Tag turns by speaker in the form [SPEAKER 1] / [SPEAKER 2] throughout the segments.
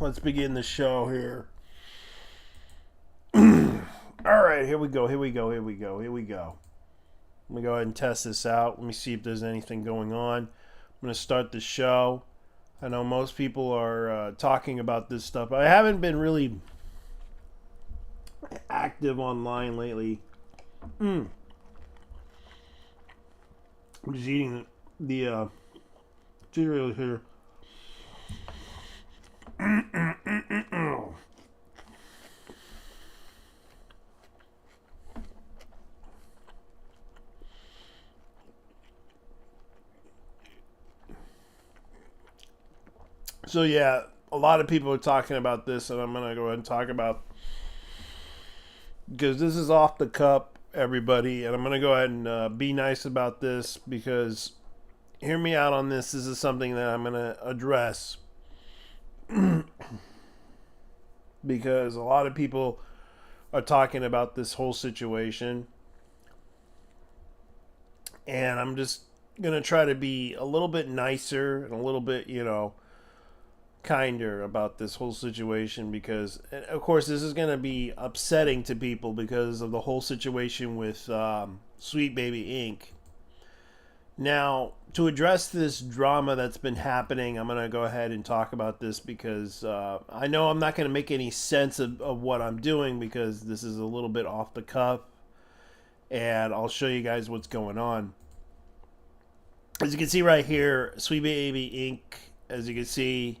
[SPEAKER 1] Let's begin the show here. All right, here we go. Here we go. Here we go. Here we go. Let me go ahead and test this out. Let me see if there's anything going on. I'm going to start the show. I know most people are talking about this stuff. I haven't been really active online lately. I'm just eating the cereal here. So yeah, a lot of people are talking about this, and I'm gonna go ahead and talk about because this is off the cup, everybody, and I'm gonna go ahead and be nice about this because hear me out on this. This is something that I'm gonna address because a lot of people are talking about this whole situation, and I'm just gonna try to be a little bit nicer and a little bit, kinder about this whole situation because, of course, this is going to be upsetting to people because of the whole situation with Sweet Baby Inc. Now, to address this drama that's been happening, I'm going to go ahead and talk about this because I know I'm not going to make any sense of what I'm doing because this is a little bit off the cuff, and I'll show you guys what's going on. As you can see right here, Sweet Baby Inc., as you can see,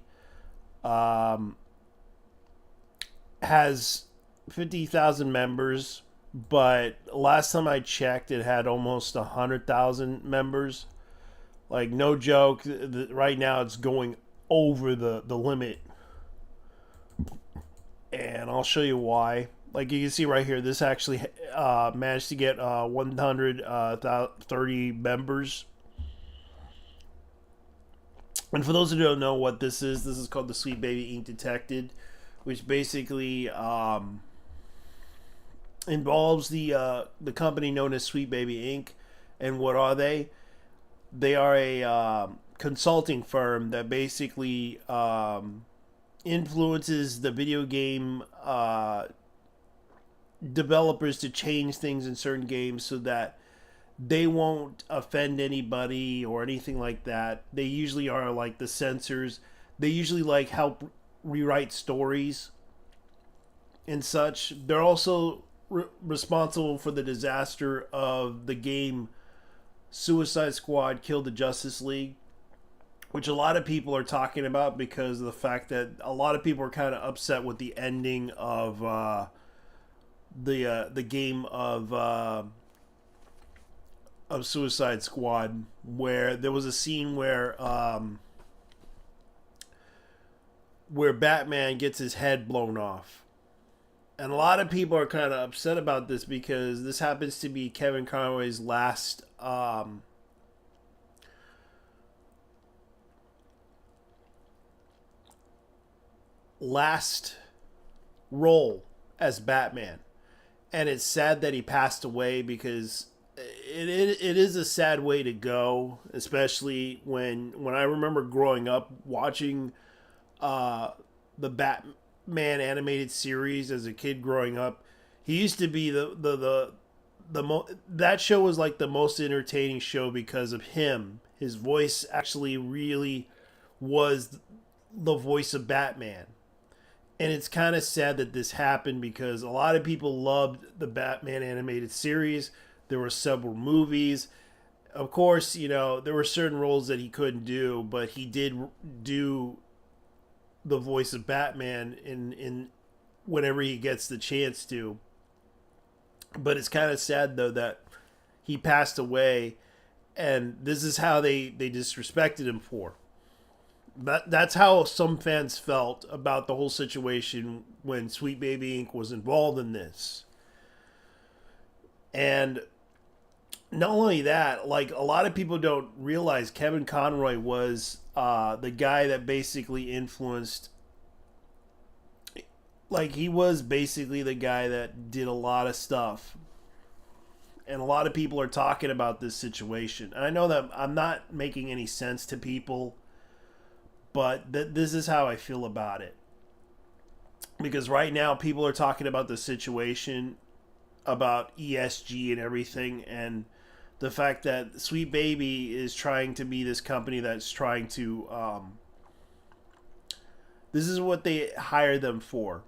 [SPEAKER 1] has 50,000 members, but last time I checked, it had almost 100,000 members. Like, no joke, right now it's going over the limit. And I'll show you why. Like, you can see right here, this actually managed to get 130 members. And for those who don't know what this is called the Sweet Baby Inc. Detected, which basically involves the company known as Sweet Baby Inc. And what are they? They are a consulting firm that basically influences the video game developers to change things in certain games so that they won't offend anybody or anything like that. They usually are like the censors. They usually like help rewrite stories and such. They're also responsible for the disaster of the game Suicide Squad Kill the Justice League, which a lot of people are talking about because of the fact that a lot of people are kind of upset with the ending of the game of Suicide Squad, where there was a scene where Batman gets his head blown off. And a lot of people are kind of upset about this because this happens to be Kevin Conroy's last role as Batman. And it's sad that he passed away because it is a sad way to go, especially when I remember growing up watching the Batman animated series as a kid growing up. He used to be that show was like the most entertaining show because of him. His voice actually really was the voice of Batman. And it's kind of sad that this happened because a lot of people loved the Batman animated series. There were several movies. Of course, there were certain roles that he couldn't do, but he did do the voice of Batman in whenever he gets the chance to. But it's kind of sad, though, that he passed away, and this is how they disrespected him for. That's how some fans felt about the whole situation when Sweet Baby Inc. was involved in this. And not only that, like, a lot of people don't realize Kevin Conroy was the guy that basically influenced. Like, he was basically the guy that did a lot of stuff. And a lot of people are talking about this situation. And I know that I'm not making any sense to people, but this is how I feel about it. because right now people are talking about the situation about ESG and everything, and the fact that Sweet Baby is trying to be this company that's trying to this is what they hire them for.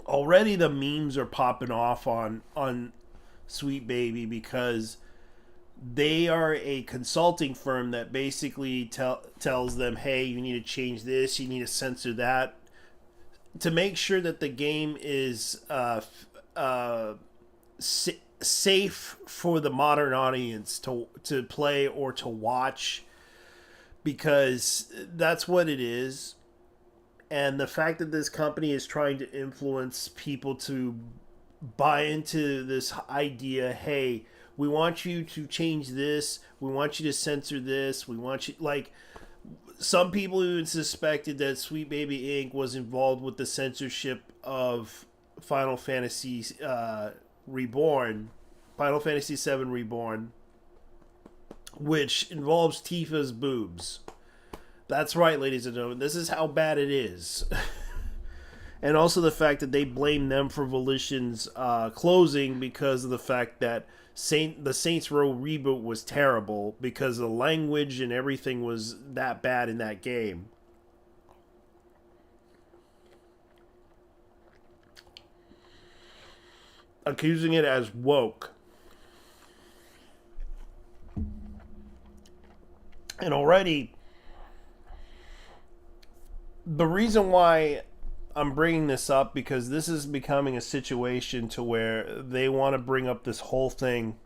[SPEAKER 1] Already the memes are popping off on Sweet Baby because they are a consulting firm that basically tells them, hey, you need to change this, you need to censor that, to make sure that the game is safe for the modern audience to play or to watch, because that's what it is. And the fact that this company is trying to influence people to buy into this idea, hey, we want you to change this, we want you to censor this, we want you, like, some people even suspected that Sweet Baby Inc. was involved with the censorship of Final Fantasy Reborn, Final Fantasy VII Reborn, which involves Tifa's boobs. That's right, ladies and gentlemen, this is how bad it is. And also the fact that they blame them for Volition's closing because of the fact that the Saints Row reboot was terrible because the language and everything was that bad in that game. Accusing it as woke. And already, the reason why I'm bringing this up, because this is becoming a situation to where they want to bring up this whole thing.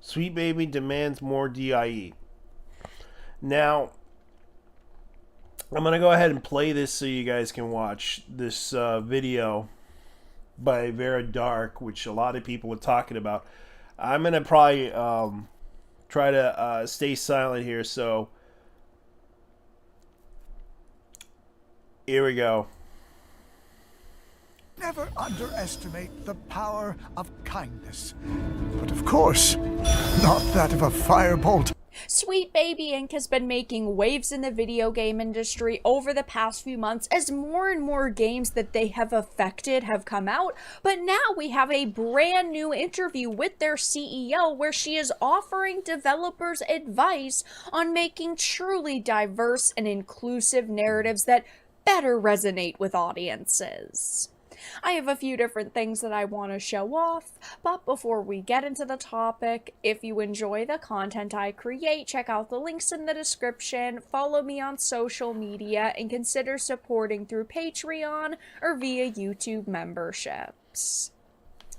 [SPEAKER 1] Sweet Baby demands more DIE. Now, I'm going to go ahead and play this so you guys can watch this video by Vera Dark, which a lot of people were talking about. I'm going to probably try to stay silent here, so here we go.
[SPEAKER 2] Never underestimate the power of kindness. But of course, not that of a firebolt.
[SPEAKER 3] Sweet Baby Inc. has been making waves in the video game industry over the past few months as more and more games that they have affected have come out, but now we have a brand new interview with their CEO where she is offering developers advice on making truly diverse and inclusive narratives that better resonate with audiences. I have a few different things that I want to show off, but before we get into the topic, if you enjoy the content I create, check out the links in the description, follow me on social media, and consider supporting through Patreon or via YouTube memberships.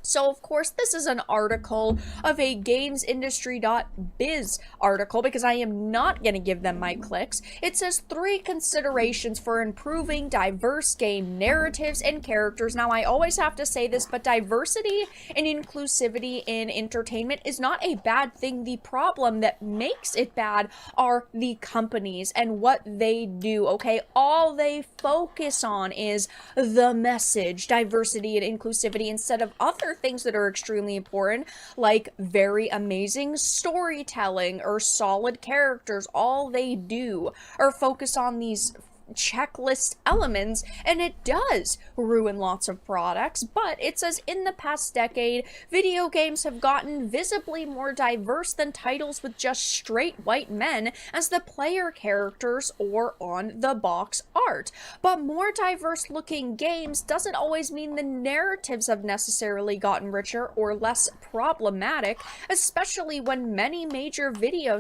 [SPEAKER 3] So, of course, this is an article of a gamesindustry.biz article because I am not going to give them my clicks. It says 3 considerations for improving diverse game narratives and characters. Now, I always have to say this, but diversity and inclusivity in entertainment is not a bad thing. The problem that makes it bad are the companies and what they do, okay? All they focus on is the message, diversity and inclusivity, instead of other things that are extremely important, like very amazing storytelling or solid characters. All they do are focus on these checklist elements, and it does ruin lots of products. But it says in the past decade, video games have gotten visibly more diverse than titles with just straight white men as the player characters or on the box art. But more diverse looking games doesn't always mean the narratives have necessarily gotten richer or less problematic, especially when many major video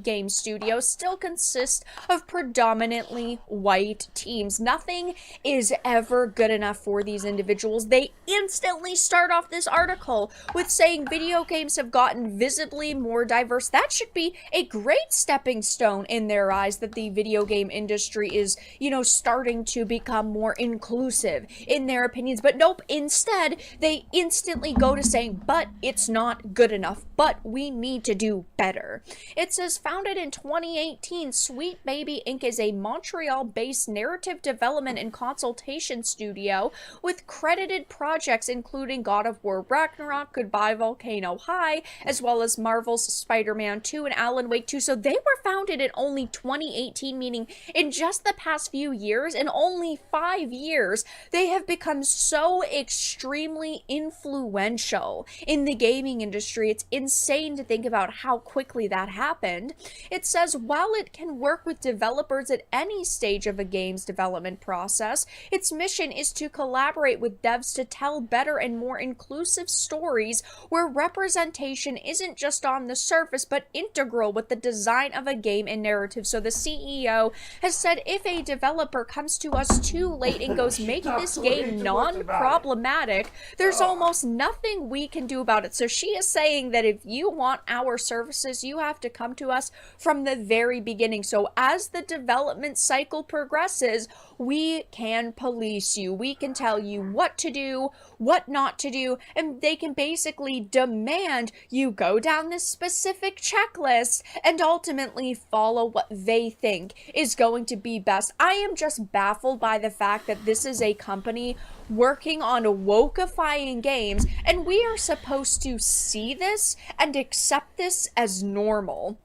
[SPEAKER 3] game studios still consist of predominantly white teams. Nothing is ever good enough for these individuals. They instantly start off this article with saying video games have gotten visibly more diverse. That should be a great stepping stone in their eyes, that the video game industry is, starting to become more inclusive in their opinions. But nope, instead, they instantly go to saying, but it's not good enough, but we need to do better. It says, founded in 2018, Sweet Baby Inc. is a Montreal-based based narrative development and consultation studio with credited projects including God of War Ragnarok, Goodbye Volcano High, as well as Marvel's Spider-Man 2 and Alan Wake 2. So they were founded in only 2018, meaning in just the past few years, in only 5 years, they have become so extremely influential in the gaming industry. It's insane to think about how quickly that happened. It says, while it can work with developers at any stage of a game's development process, its mission is to collaborate with devs to tell better and more inclusive stories where representation isn't just on the surface but integral with the design of a game and narrative. So the CEO has said if a developer comes to us too late and goes, make this game non-problematic, there's almost nothing we can do about it. So she is saying that if you want our services, you have to come to us from the very beginning. So as the development cycle progresses, we can police you. We can tell you what to do, what not to do, and they can basically demand you go down this specific checklist and ultimately follow what they think is going to be best. I am just baffled by the fact that this is a company working on wokeifying games, and we are supposed to see this and accept this as normal.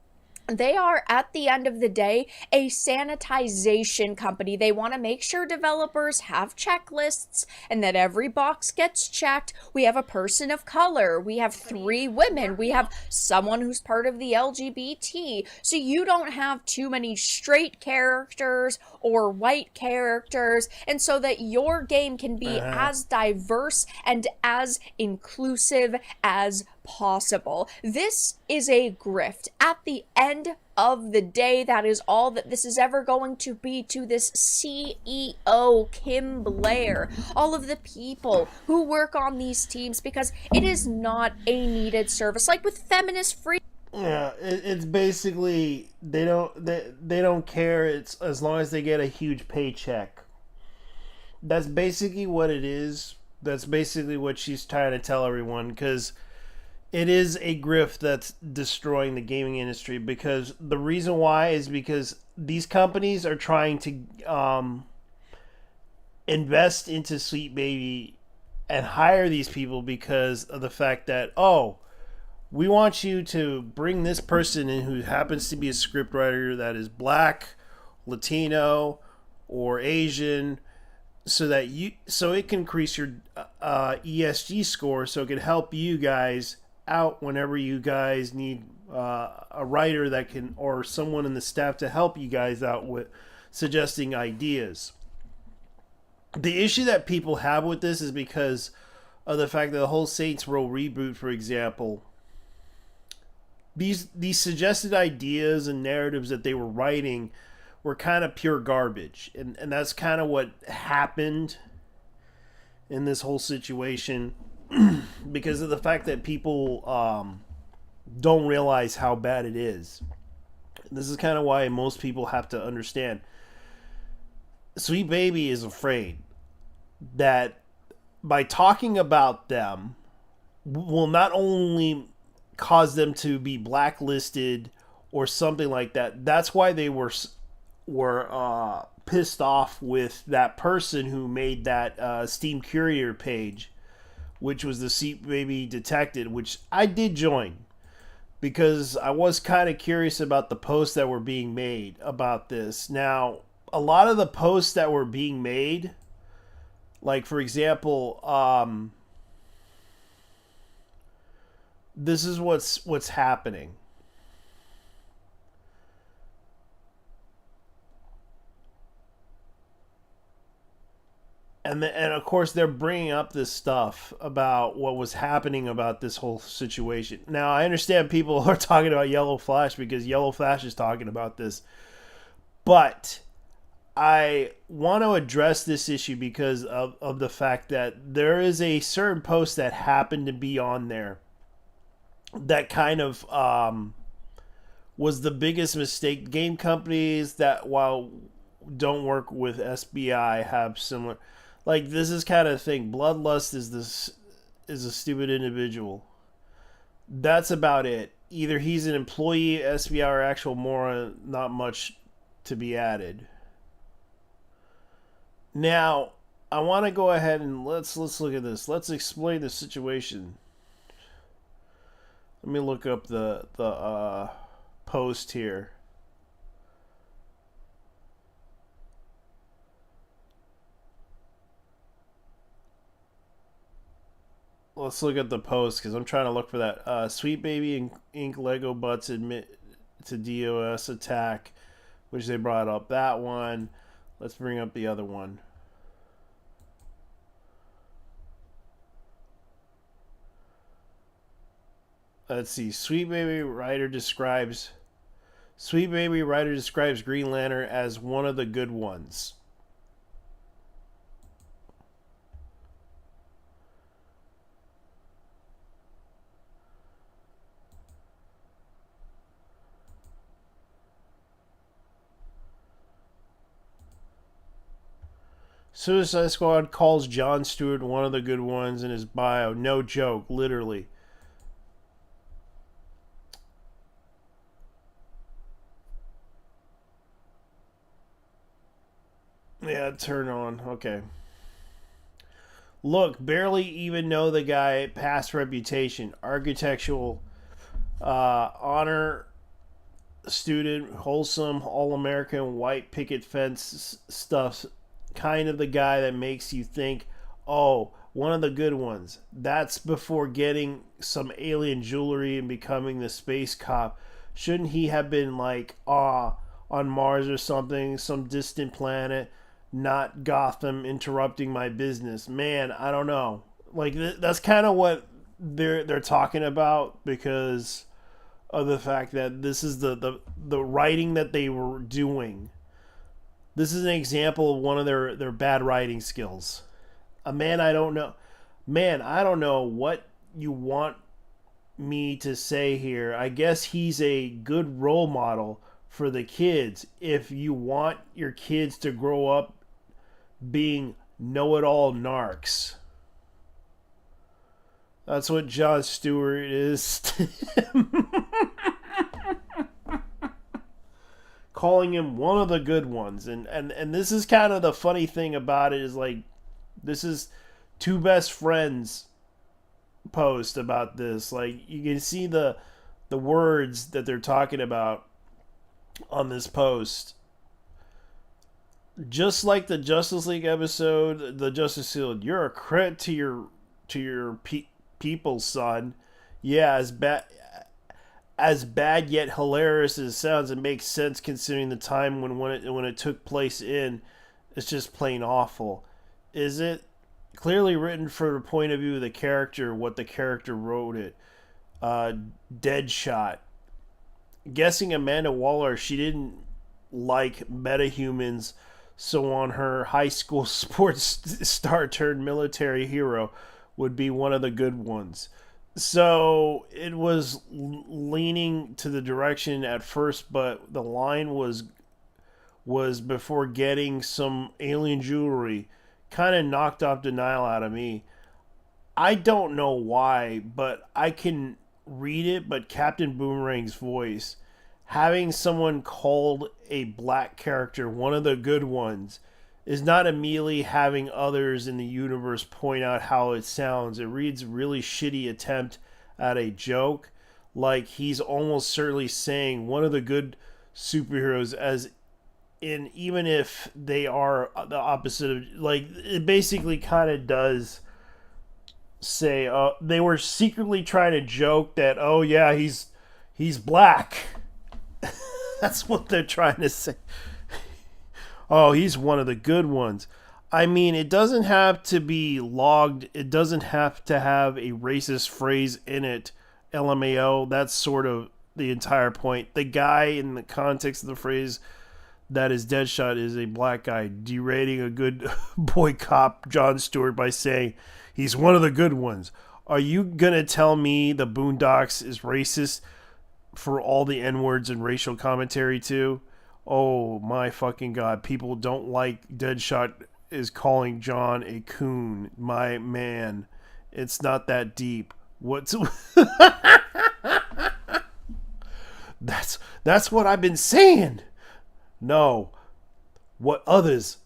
[SPEAKER 3] They are, at the end of the day, a sanitization company. They want to make sure developers have checklists and that every box gets checked. We have a person of color. We have 3 women. We have someone who's part of the LGBT. So you don't have too many straight characters or white characters. And so that your game can be as diverse and as inclusive as possible. This is a grift. At the end of the day, that is all that this is ever going to be to this CEO, Kim Blair, all of the people who work on these teams, because it is not a needed service. Like with feminist free.
[SPEAKER 1] Yeah, it's basically they don't care. It's as long as they get a huge paycheck. That's basically what it is. That's basically what she's trying to tell everyone, because it is a grift that's destroying the gaming industry. Because the reason why is because these companies are trying to invest into Sweet Baby and hire these people because of the fact that, oh, we want you to bring this person in who happens to be a scriptwriter that is black, Latino, or Asian, so it can increase your ESG score, so it can help you guys out whenever you guys need a writer that can, or someone in the staff to help you guys out with suggesting ideas. The issue that people have with this is because of the fact that the whole Saints Row reboot, for example, these suggested ideas and narratives that they were writing were kind of pure garbage, and that's kind of what happened in this whole situation. Because of the fact that people don't realize how bad it is. This is kind of why most people have to understand. Sweet Baby is afraid that by talking about them will not only cause them to be blacklisted or something like that. That's why they were pissed off with that person who made that Steam Curator page, which was the Sweet Baby Detected, which I did join because I was kind of curious about the posts that were being made about this. Now, a lot of the posts that were being made, like for example, this is what's happening. And of course, they're bringing up this stuff about what was happening about this whole situation. Now, I understand people are talking about Yellow Flash because Yellow Flash is talking about this. But I want to address this issue because of the fact that there is a certain post that happened to be on there that kind of was the biggest mistake. Game companies that, while don't work with SBI, have similar... Like, this is kind of thing. Bloodlust is a stupid individual. That's about it. Either he's an employee, SBI, or actual moron, not much to be added. Now, I want to go ahead and let's look at this. Let's explain the situation. Let me look up the post here. Let's look at the post because I'm trying to look for that. Sweet Baby Ink Lego Butts admit to DOS attack, which they brought up. That one. Let's bring up the other one. Let's see. Sweet Baby Writer describes Green Lantern as one of the good ones. Suicide Squad calls John Stewart one of the good ones in his bio. No joke, literally. Yeah, turn on. Okay. Look, barely even know the guy. Past reputation, architectural honor student, wholesome, all-American, white picket fence stuff. Kind of the guy that makes you think, oh, one of the good ones. That's before getting some alien jewelry and becoming the space cop. Shouldn't he have been like, on Mars or something, some distant planet, not Gotham interrupting my business? Man, I don't know. Like, that's kind of what they're talking about because of the fact that this is the writing that they were doing. This is an example of one of their bad writing skills. Man, I don't know what you want me to say here. I guess he's a good role model for the kids. If you want your kids to grow up being know-it-all narcs. That's what John Stewart is. Calling him one of the good ones. And this is kind of the funny thing about it is like, this is two best friends post about this. Like, you can see the words that they're talking about on this post. Just like the Justice League episode, the Justice League, you're a credit to your people, son. Yeah, as bad yet hilarious as it sounds, it makes sense considering the time when it took place in. It's just plain awful. Is it? Clearly written for the point of view of the character, what the character wrote it. Deadshot. Guessing Amanda Waller, she didn't like metahumans, so on her high school sports star turned military hero would be one of the good ones. So it was leaning to the direction at first, but the line was before getting some alien jewelry. Kind of knocked off denial out of me. I don't know why, but I can read it, but Captain Boomerang's voice, having someone called a black character one of the good ones, is not immediately having others in the universe point out how it sounds. It reads really shitty attempt at a joke. Like he's almost certainly saying one of the good superheroes, as in even if they are the opposite of, like, it basically kind of does say they were secretly trying to joke that, oh yeah, he's black. That's what they're trying to say. Oh, he's one of the good ones. I mean, it doesn't have to be logged. It doesn't have to have a racist phrase in it. LMAO. That's sort of the entire point. The guy in the context of the phrase that is Deadshot is a black guy, derating a good boy cop, John Stewart, by saying he's one of the good ones. Are you going to tell me the Boondocks is racist for all the N-words and racial commentary too? Oh my fucking God. People don't like Deadshot is calling John a coon. My man. It's not that deep. What's That's what I've been saying. No. What others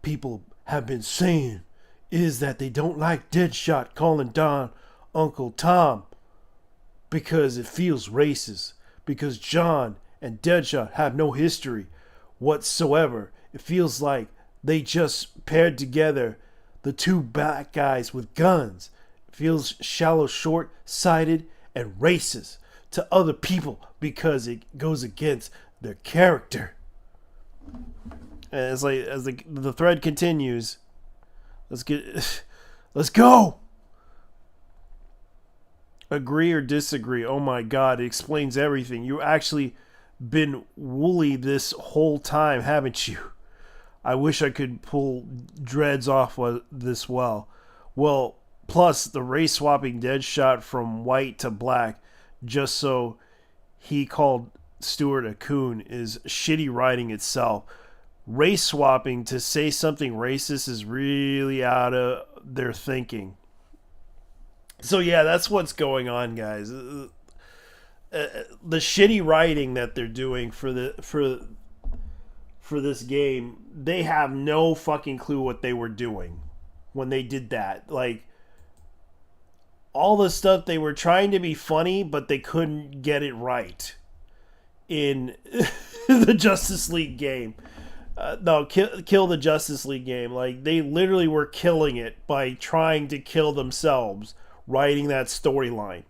[SPEAKER 1] people have been saying is that they don't like Deadshot calling Don Uncle Tom because it feels racist. Because John and Deadshot have no history whatsoever. It feels like they just paired together the two black guys with guns. It feels shallow, short-sighted, and racist to other people because it goes against their character. And it's like, as the thread continues, let's go. Agree or disagree? Oh my God, it explains everything. You actually been woolly this whole time, haven't you? I wish I could pull dreads off this well. Well, plus the race swapping Deadshot from white to black just so he called Stewart a coon is shitty writing itself. Race swapping to say something racist is really out of their thinking. So yeah, that's what's going on, guys. The shitty writing that they're doing for this game, they have no fucking clue what they were doing when they did that. Like, all the stuff, they were trying to be funny, but they couldn't get it right in the Justice League game. Kill the Justice League game. Like, they literally were killing it by trying to kill themselves writing that storyline.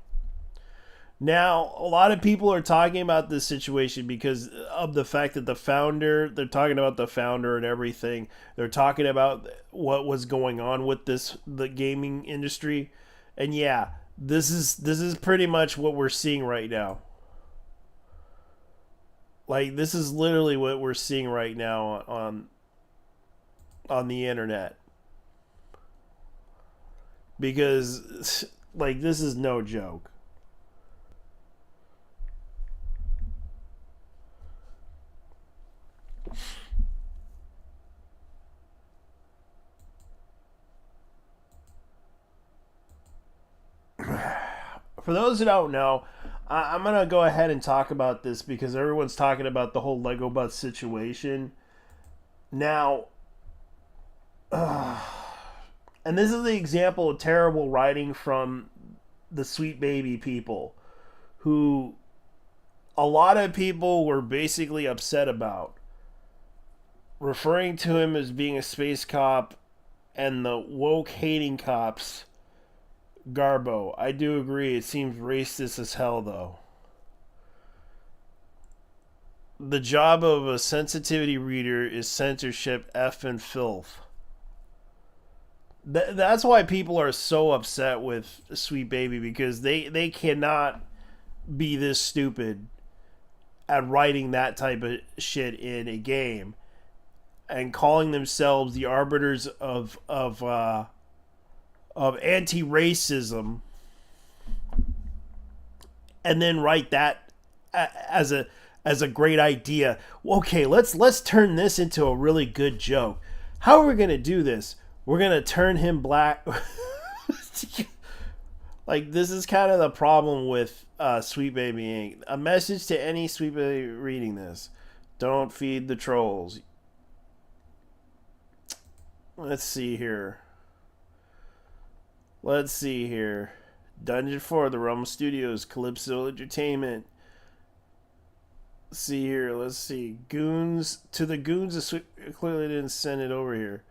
[SPEAKER 1] Now, a lot of people are talking about this situation because of the fact that they're talking about the founder and everything. They're talking about what was going on with the gaming industry. And yeah, this is pretty much what we're seeing right now. Like, this is literally what we're seeing right now on the internet. Because, like, this is no joke. For those who don't know, I'm going to go ahead and talk about this because everyone's talking about the whole Lego Bus situation. Now, and this is the example of terrible writing from the Sweet Baby people, who a lot of people were basically upset about, referring to him as being a space cop and the woke hating cops. Garbo, I do agree, it seems racist as hell though. The job of a sensitivity reader is censorship, F and filth. That's why people are so upset with Sweet Baby, because they cannot be this stupid at writing that type of shit in a game and calling themselves the arbiters of anti-racism, and then write that as a great idea. Okay, let's turn this into a really good joke. How are we going to do this? We're going to turn him black. Like, this is kind of the problem with Sweet Baby Inc. A message to any Sweet Baby reading this: don't feed the trolls. Let's see here. Dungeon 4, The Realm Studios, Calypso Entertainment. See here, let's see. Goons, to the goons, clearly didn't send it over here.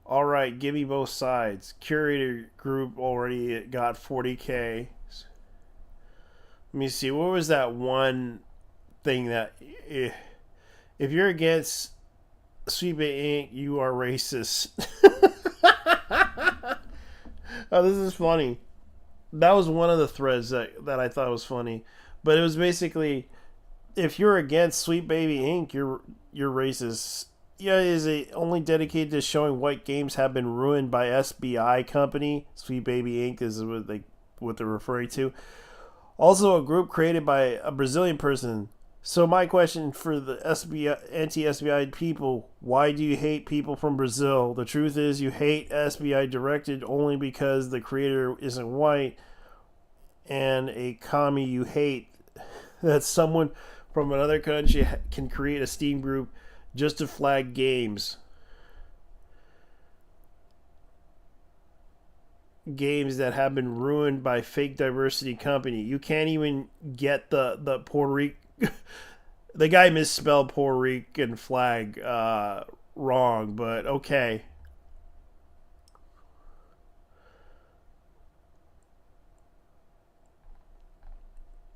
[SPEAKER 1] Alright, give me both sides. Curator group already got 40K. Let me see, what was that one thing that, if you're against Sweet Baby Inc., you are racist. Oh, this is funny. That was one of the threads that I thought was funny. But it was basically, if you're against Sweet Baby Inc., you're racist. Yeah, is it only dedicated to showing white games have been ruined by SBI company? Sweet Baby Inc. is what they're referring to. Also, a group created by a Brazilian person. So my question for the anti-SBI people: why do you hate people from Brazil? The truth is, you hate SBI directed only because the creator isn't white and a commie you hate. That someone from another country can create a Steam group just to flag games. games that have been ruined by fake diversity company. You can't even get the Puerto Rican. The guy misspelled Puerto Rican flag wrong, but okay.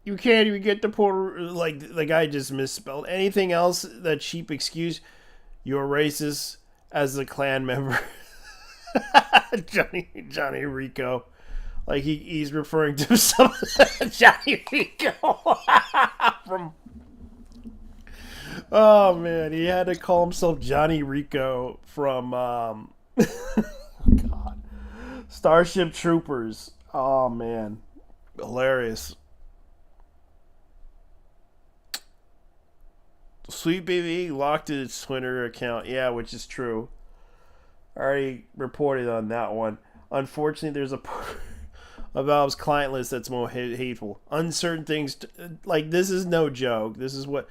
[SPEAKER 1] You can't even get the the guy just misspelled. Anything else, that cheap excuse, you're racist as a Klan member. Johnny Rico. Like he's referring to some Johnny Rico from. Oh man, he had to call himself Johnny Rico from God, Starship Troopers. Oh man, hilarious. Sweet Baby locked its Twitter account. Yeah, which is true. I already reported on that one. Unfortunately, there's a Valve's client list that's more hateful. Uncertain things. Like, this is no joke. This is what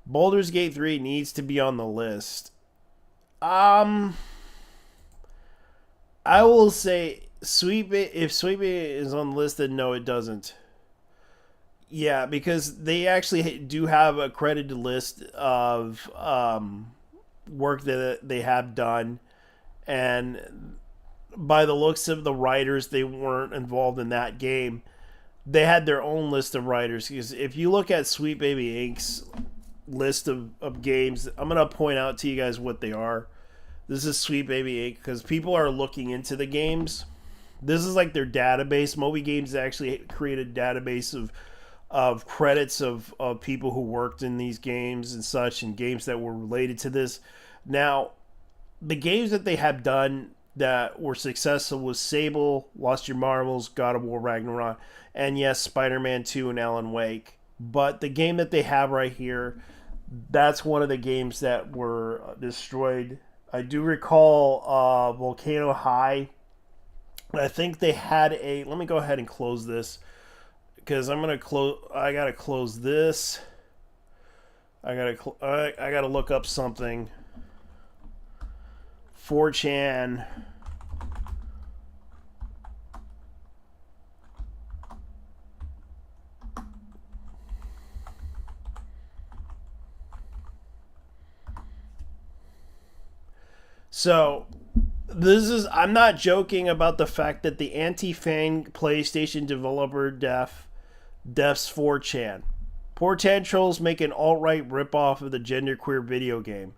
[SPEAKER 1] Baldur's Gate 3 needs to be on the list. I will say if Sweet Baby is on the list, then no, it doesn't. Yeah, because they actually do have a credited list of work that they have done, and by the looks of the writers, they weren't involved in that game. They had their own list of writers, because if you look at Sweet Baby Inc.'s list of games, I'm going to point out to you guys what they are. This is Sweet Baby Inc., because people are looking into the games. This is like their database. Moby Games actually created a database of credits of people who worked in these games and such, and games that were related to this. Now, the games that they have done that were successful was Sable, Lost Your Marbles, God of War Ragnarok, and yes, Spider-Man 2 and Alan Wake. But the game that they have right here, that's one of the games that were destroyed. I do recall Volcano High. I think they had a... Let me go ahead and close this, because I'm gonna close. I gotta close this. I gotta look up something. 4chan. So, I'm not joking about the fact that the anti-fan PlayStation developer Def's 4chan. 4chan trolls make an alt-right ripoff of the genderqueer video game,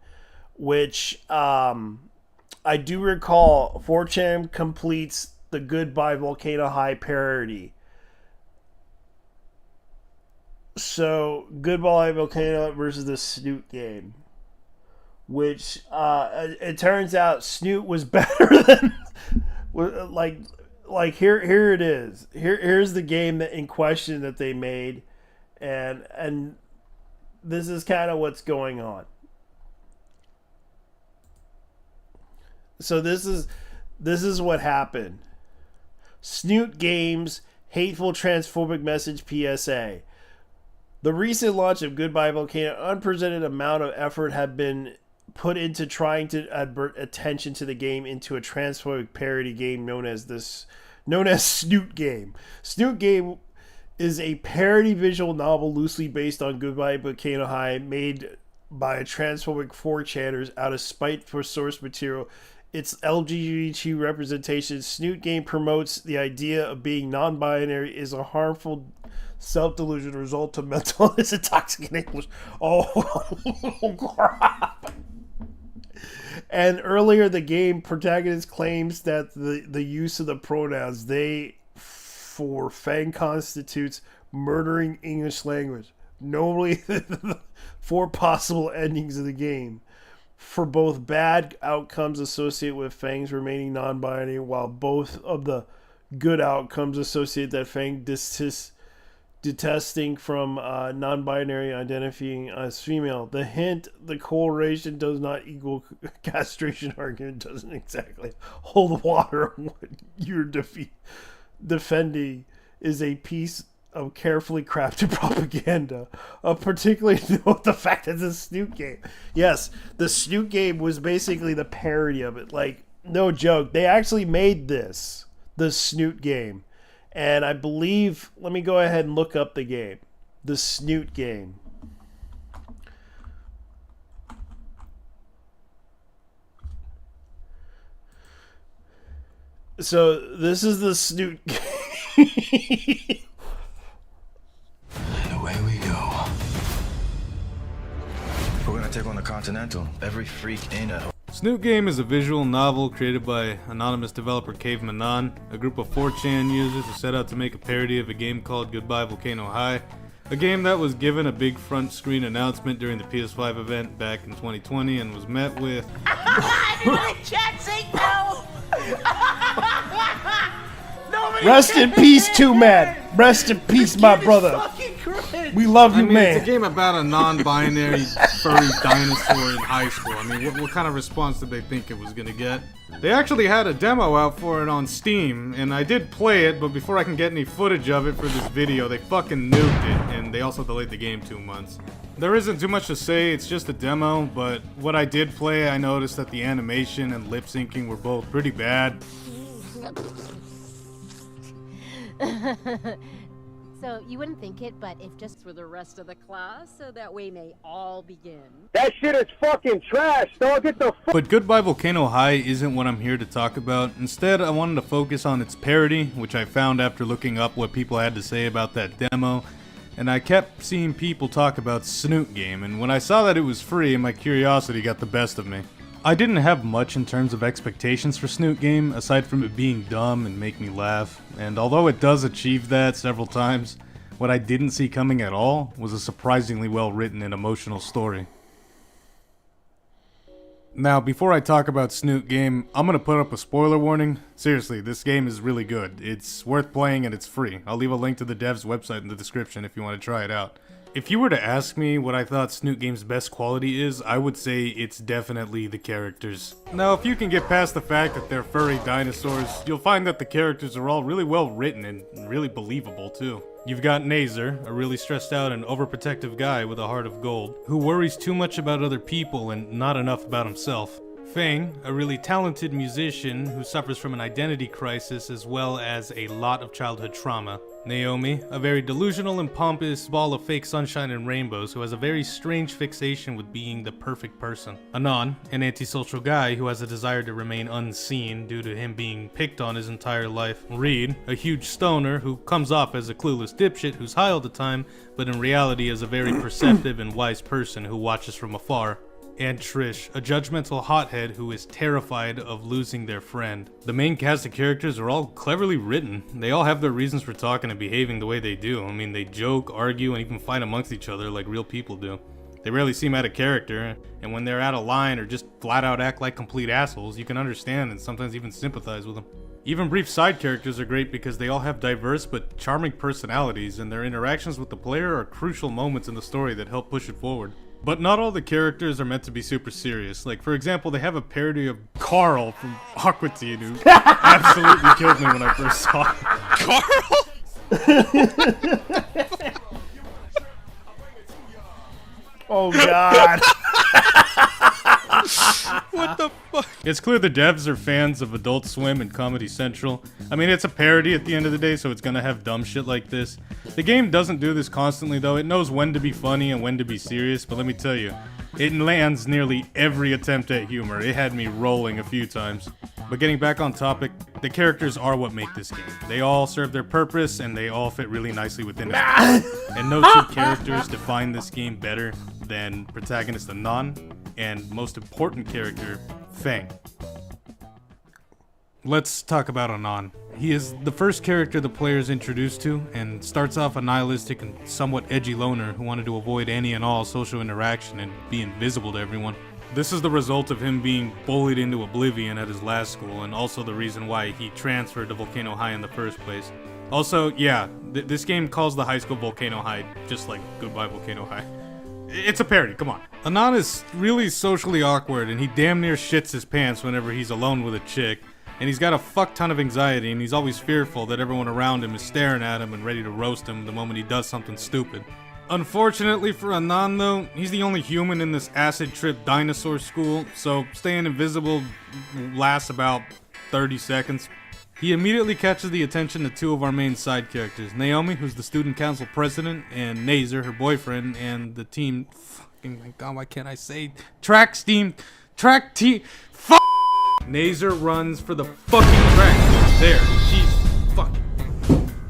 [SPEAKER 1] which I do recall 4chan completes the Goodbye Volcano High parody. So, Goodbye Volcano versus the Snoot game, which it turns out Snoot was better than like here it is. Here's the game that in question that they made, and this is kind of what's going on. So this is what happened. Snoot Games hateful transphobic message PSA. The recent launch of Goodbye Volcano, unprecedented amount of effort have been put into trying to advert attention to the game into a transphobic parody game known as Snoot Game. Snoot Game is a parody visual novel loosely based on Goodbye Volcano High, made by transphobic 4chaners out of spite for source material. Its LGBT representation. Snoot Game promotes the idea of being non-binary is a harmful self-delusion result of mental illness and toxic English. Oh, crap. And earlier, the game protagonist claims that the use of the pronouns they for Fang constitutes murdering English language. Normally, the 4 possible endings of the game for both bad outcomes associated with Fang's remaining non-binary, while both of the good outcomes associate that Fang detesting from non-binary identifying as female. The hint, the correlation does not equal castration argument doesn't exactly hold water. What you're defending is a piece of carefully crafted propaganda. Particularly note the fact that it's a Snoot Game. Yes, the Snoot Game was basically the parody of it. Like, no joke. They actually made this. the Snoot game. And I believe, let me go ahead and look up the game. The Snoot game. So this is the Snoot game.
[SPEAKER 4] And away we go. We're gonna take on the Continental. Every freak ain't a...
[SPEAKER 5] Snoot Game is a visual novel created by anonymous developer Cave Manon, a group of 4chan users who set out to make a parody of a game called Goodbye Volcano High, a game that was given a big front screen announcement during the PS5 event back in 2020 and was met with...
[SPEAKER 1] Rest in peace, Two Man. Rest in peace, my brother. We love you, man.
[SPEAKER 5] It's a game about a non-binary furry dinosaur in high school. I mean, what kind of response did they think it was gonna get? They actually had a demo out for it on Steam, and I did play it, but before I can get any footage of it for this video, they fucking nuked it, and they also delayed the game 2 months. There isn't too much to say, it's just a demo, but what I did play, I noticed that the animation and lip syncing were both pretty bad.
[SPEAKER 6] So you wouldn't think it, but if just for the rest of the class, so that we may all begin.
[SPEAKER 7] That shit is fucking trash, dog. Get the fuck.
[SPEAKER 5] But Goodbye Volcano High isn't what I'm here to talk about. Instead, I wanted to focus on its parody, which I found after looking up what people had to say about that demo. And I kept seeing people talk about Snoot Game, and when I saw that it was free, my curiosity got the best of me. I didn't have much in terms of expectations for Snoot Game, aside from it being dumb and make me laugh, and although it does achieve that several times, what I didn't see coming at all was a surprisingly well written and emotional story. Now, before I talk about Snoot Game, I'm gonna put up a spoiler warning. Seriously, this game is really good. It's worth playing and it's free. I'll leave a link to the dev's website in the description if you want to try it out. If you were to ask me what I thought Snoot Game's best quality is, I would say it's definitely the characters. Now, if you can get past the fact that they're furry dinosaurs, you'll find that the characters are all really well written and really believable too. You've got Nazer, a really stressed out and overprotective guy with a heart of gold, who worries too much about other people and not enough about himself. Feng, a really talented musician who suffers from an identity crisis as well as a lot of childhood trauma. Naomi, a very delusional and pompous ball of fake sunshine and rainbows who has a very strange fixation with being the perfect person. Anon, an antisocial guy who has a desire to remain unseen due to him being picked on his entire life. Reed, a huge stoner who comes off as a clueless dipshit who's high all the time, but in reality is a very perceptive and wise person who watches from afar. And Trish, a judgmental hothead who is terrified of losing their friend. The main cast of characters are all cleverly written. They all have their reasons for talking and behaving the way they do. I mean, they joke, argue, and even fight amongst each other like real people do. They rarely seem out of character, and when they're out of line or just flat out act like complete assholes, you can understand and sometimes even sympathize with them. Even brief side characters are great because they all have diverse but charming personalities, and their interactions with the player are crucial moments in the story that help push it forward. But not all the characters are meant to be super serious. Like, for example, they have a parody of Carl from Aqua Teen, who absolutely killed me when I first saw it.
[SPEAKER 8] Carl?
[SPEAKER 1] Oh, God.
[SPEAKER 8] What the fuck?
[SPEAKER 5] It's clear the devs are fans of Adult Swim and Comedy Central. I mean, it's a parody at the end of the day, so it's gonna have dumb shit like this. The game doesn't do this constantly, though. It knows when to be funny and when to be serious, but let me tell you, it lands nearly every attempt at humor. It had me rolling a few times. But getting back on topic, the characters are what make this game. They all serve their purpose, and they all fit really nicely within it. And no two characters define this game better than protagonist Anon and most important character, Feng. Let's talk about Anon. He is the first character the player is introduced to, and starts off a nihilistic and somewhat edgy loner who wanted to avoid any and all social interaction and be invisible to everyone. This is the result of him being bullied into oblivion at his last school, and also the reason why he transferred to Volcano High in the first place. Also, yeah, this game calls the high school Volcano High, just like Goodbye Volcano High. It's a parody, come on. Anon is really socially awkward, and he damn near shits his pants whenever he's alone with a chick. And he's got a fuck ton of anxiety, and he's always fearful that everyone around him is staring at him and ready to roast him the moment he does something stupid. Unfortunately for Anon, though, he's the only human in this acid trip dinosaur school, so staying invisible lasts about 30 seconds. He immediately catches the attention of two of our main side characters, Naomi, who's the student council president, and Nazer, her boyfriend, and the team. Fucking my god, why can't I say track team? Fuck. Nazer runs for the fucking track. There, she's fucking.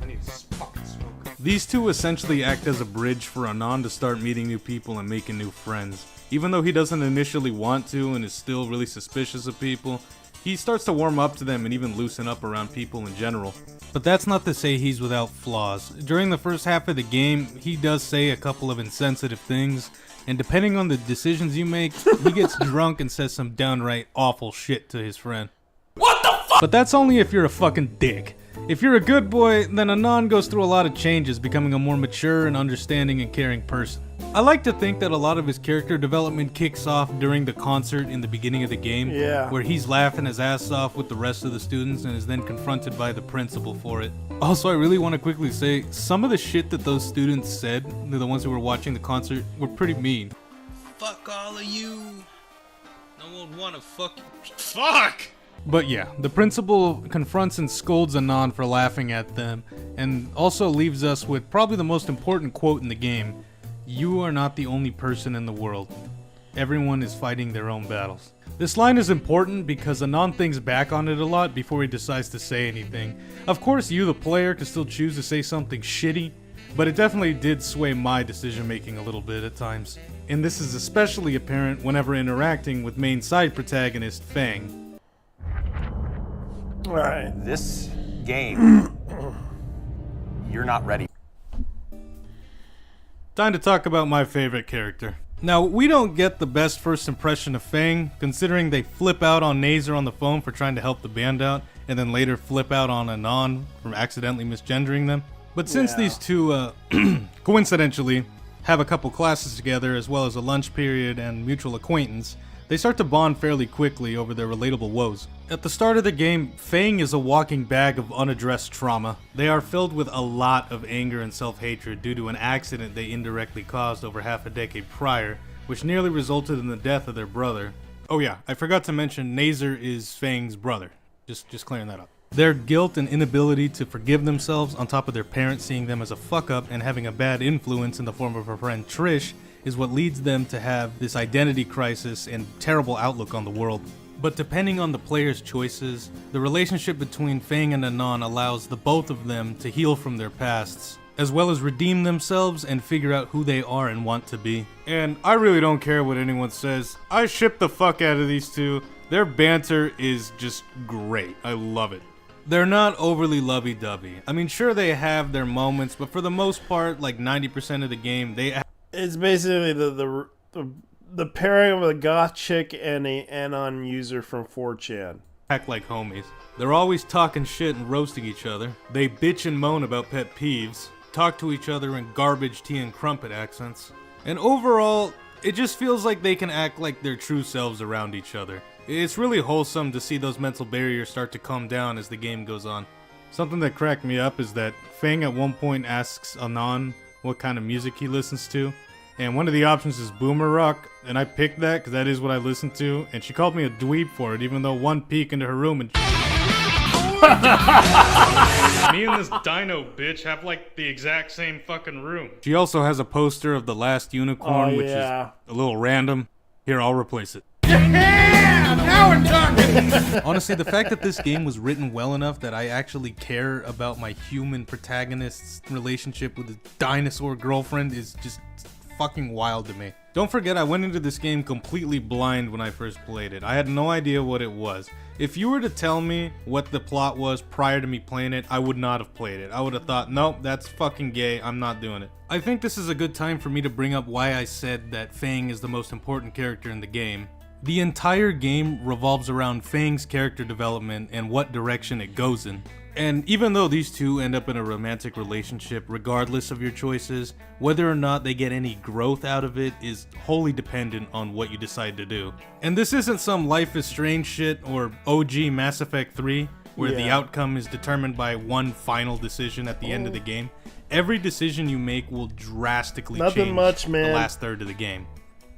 [SPEAKER 5] I need to fucking smoke. These two essentially act as a bridge for Anand to start meeting new people and making new friends. Even though he doesn't initially want to and is still really suspicious of people, he starts to warm up to them and even loosen up around people in general. But that's not to say he's without flaws. During the first half of the game, he does say a couple of insensitive things, and depending on the decisions you make, he gets drunk and says some downright awful shit to his friend. What the fuck? But that's only if you're a fucking dick. If you're a good boy, then Anand goes through a lot of changes, becoming a more mature and understanding and caring person. I like to think that a lot of his character development kicks off during the concert in the beginning of the game, where he's laughing his ass off with the rest of the students and is then confronted by the principal for it. Also, I really want to quickly say, some of the shit that those students said, the ones who were watching the concert, were pretty mean. Fuck all of you. No one wanna fuck you. Fuck! But yeah, the principal confronts and scolds Anand for laughing at them, and also leaves us with probably the most important quote in the game. You are not the only person in the world. Everyone is fighting their own battles. This line is important because Anand thinks back on it a lot before he decides to say anything. Of course, you, the player, can still choose to say something shitty, but it definitely did sway my decision making a little bit at times. And this is especially apparent whenever interacting with main side protagonist Fang.
[SPEAKER 1] Alright.
[SPEAKER 8] This game, you're not ready.
[SPEAKER 5] Time to talk about my favorite character. Now, we don't get the best first impression of Fang, considering they flip out on Nazer on the phone for trying to help the band out, and then later flip out on Anand for accidentally misgendering them. But since these two, coincidentally, have a couple classes together, as well as a lunch period and mutual acquaintance, they start to bond fairly quickly over their relatable woes. At the start of the game, Fang is a walking bag of unaddressed trauma. They are filled with a lot of anger and self-hatred due to an accident they indirectly caused over half a decade prior, which nearly resulted in the death of their brother. Oh yeah, I forgot to mention Nazer is Fang's brother. Just clearing that up. Their guilt and inability to forgive themselves, on top of their parents seeing them as a fuck-up and having a bad influence in the form of her friend Trish, is what leads them to have this identity crisis and terrible outlook on the world. But depending on the player's choices, the relationship between Fang and Anand allows the both of them to heal from their pasts, as well as redeem themselves and figure out who they are and want to be. And I really don't care what anyone says. I ship the fuck out of these two. Their banter is just great. I love it. They're not overly lovey-dovey. I mean, sure they have their moments, but for the most part, like 90% of the game,
[SPEAKER 1] it's basically the pairing of a goth chick and a Anon user from 4chan.
[SPEAKER 5] Act like homies. They're always talking shit and roasting each other. They bitch and moan about pet peeves, talk to each other in garbage tea and crumpet accents. And overall, it just feels like they can act like their true selves around each other. It's really wholesome to see those mental barriers start to calm down as the game goes on. Something that cracked me up is that Fang at one point asks Anand what kind of music he listens to, and one of the options is boomer rock, and I picked that because that is what I listen to, and she called me a dweeb for it, even though one peek into her room and me and this dino bitch have like the exact same fucking room. She also has a poster of The Last Unicorn, which is a little random. Here, I'll replace it. Yeah! Now we're talking! Honestly, the fact that this game was written well enough that I actually care about my human protagonist's relationship with his dinosaur girlfriend is just fucking wild to me. Don't forget, I went into this game completely blind when I first played it. I had no idea what it was. If you were to tell me what the plot was prior to me playing it, I would not have played it. I would have thought, nope, that's fucking gay, I'm not doing it. I think this is a good time for me to bring up why I said that Fang is the most important character in the game. The entire game revolves around Fang's character development and what direction it goes in. And even though these two end up in a romantic relationship regardless of your choices, whether or not they get any growth out of it is wholly dependent on what you decide to do. And this isn't some Life is Strange shit or OG Mass Effect 3, where the outcome is determined by one final decision at the end of the game. Every decision you make will drastically change the last third of the game.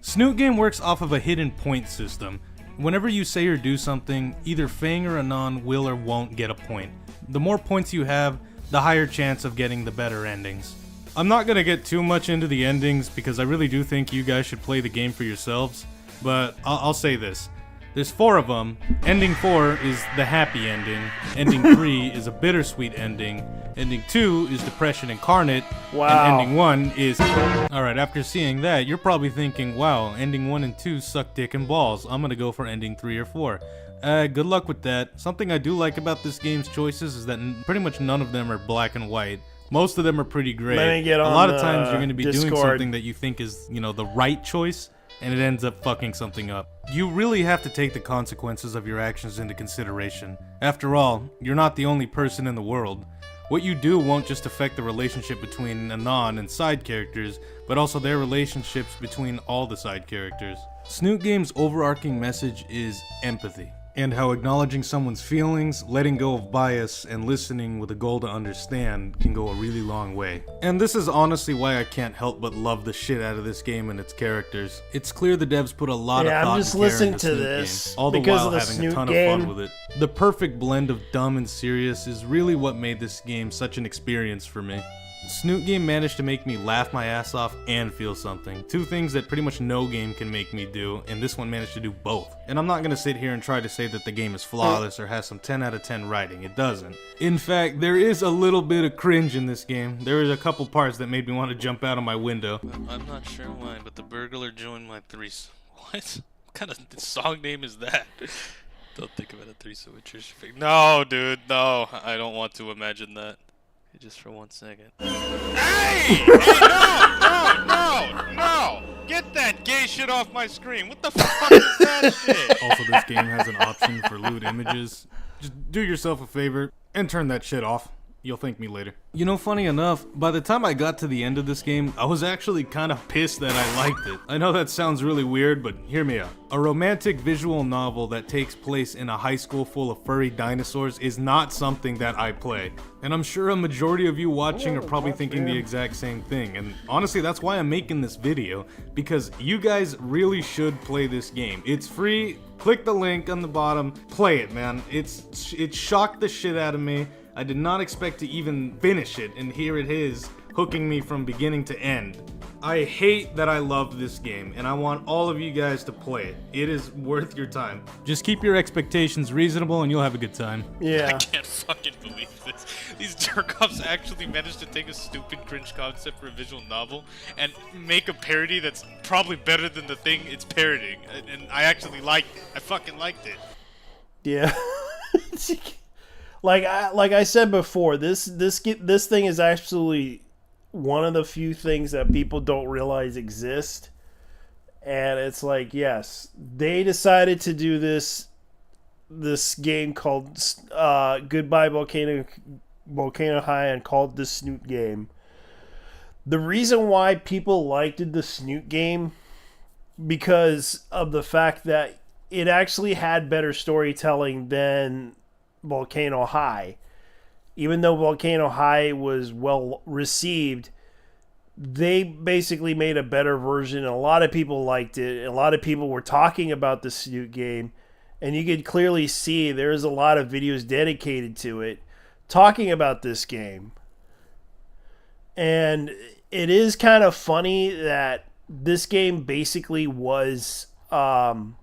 [SPEAKER 5] Snoot Game works off of a hidden point system. Whenever you say or do something, either Fang or Anon will or won't get a point. The more points you have, the higher chance of getting the better endings. I'm not gonna get too much into the endings because I really do think you guys should play the game for yourselves, but I'll say this. There's 4 of them. Ending 4 is the happy ending. Ending 3 is a bittersweet ending. Ending 2 is depression incarnate.
[SPEAKER 1] Wow.
[SPEAKER 5] And ending 1 is... Alright, after seeing that, you're probably thinking, wow, ending 1 and 2 suck dick and balls. I'm gonna go for ending 3 or 4. Good luck with that. Something I do like about this game's choices is that pretty much none of them are black and white. Most of them are pretty gray.
[SPEAKER 1] Let me get
[SPEAKER 5] a
[SPEAKER 1] on
[SPEAKER 5] lot of times you're gonna be doing
[SPEAKER 1] Discord.
[SPEAKER 5] something that you think is, the right choice, and it ends up fucking something up. You really have to take the consequences of your actions into consideration. After all, you're not the only person in the world. What you do won't just affect the relationship between Anon and side characters, but also their relationships between all the side characters. Snoot Game's overarching message is empathy, and how acknowledging someone's feelings, letting go of bias, and listening with a goal to understand can go a really long way. And this is honestly why I can't help but love the shit out of this game and its characters. It's clear the devs put a lot of thought
[SPEAKER 1] I'm just
[SPEAKER 5] and care
[SPEAKER 1] listening
[SPEAKER 5] into
[SPEAKER 1] to
[SPEAKER 5] Snoot
[SPEAKER 1] this
[SPEAKER 5] Game, all the
[SPEAKER 1] because
[SPEAKER 5] while
[SPEAKER 1] of the
[SPEAKER 5] having a
[SPEAKER 1] Snoot
[SPEAKER 5] ton
[SPEAKER 1] game.
[SPEAKER 5] of fun with it. The perfect blend of dumb and serious is really what made this game such an experience for me. Snoot Game managed to make me laugh my ass off and feel something. 2 things that pretty much no game can make me do, and this one managed to do both. And I'm not gonna sit here and try to say that the game is flawless or has some 10 out of 10 writing. It doesn't. In fact, there is a little bit of cringe in this game. There is a couple parts that made me want to jump out of my window.
[SPEAKER 9] I'm not sure why, but the burglar joined my threesome. What? What kind of song name is that? Don't think about a threesome with Trisha Fig. No, dude, no. I don't want to imagine that. Just for 1 second. Hey! No! Get that gay shit off my screen. What the fuck is that shit?
[SPEAKER 5] Also, this game has an option for lewd images. Just do yourself a favor and turn that shit off. You'll thank me later. You know, funny enough, by the time I got to the end of this game, I was actually kind of pissed that I liked it. I know that sounds really weird, but hear me out. A romantic visual novel that takes place in a high school full of furry dinosaurs is not something that I play. And I'm sure a majority of you watching are probably thinking the exact same thing. And honestly, that's why I'm making this video, because you guys really should play this game. It's free. Click the link on the bottom. Play it, man. It shocked the shit out of me. I did not expect to even finish it, and here it is, hooking me from beginning to end. I hate that I love this game, and I want all of you guys to play it. It is worth your time. Just keep your expectations reasonable, and you'll have a good time.
[SPEAKER 1] Yeah.
[SPEAKER 9] I can't fucking believe this. These jerk-offs actually managed to take a stupid cringe concept for a visual novel and make a parody that's probably better than the thing it's parodying. And I actually liked it. I fucking liked it.
[SPEAKER 1] Yeah. Like I said before, this thing is absolutely one of the few things that people don't realize exist. And it's like, yes, they decided to do this game called Goodbye Volcano High and called the Snoot Game. The reason why people liked the Snoot Game, because of the fact that it actually had better storytelling than Volcano High. Even though Volcano High was well received, they basically made a better version. A lot of people liked it. A lot of people were talking about the Snoot Game, and you could clearly see there's a lot of videos dedicated to it talking about this game. And it is kind of funny that this game basically was brought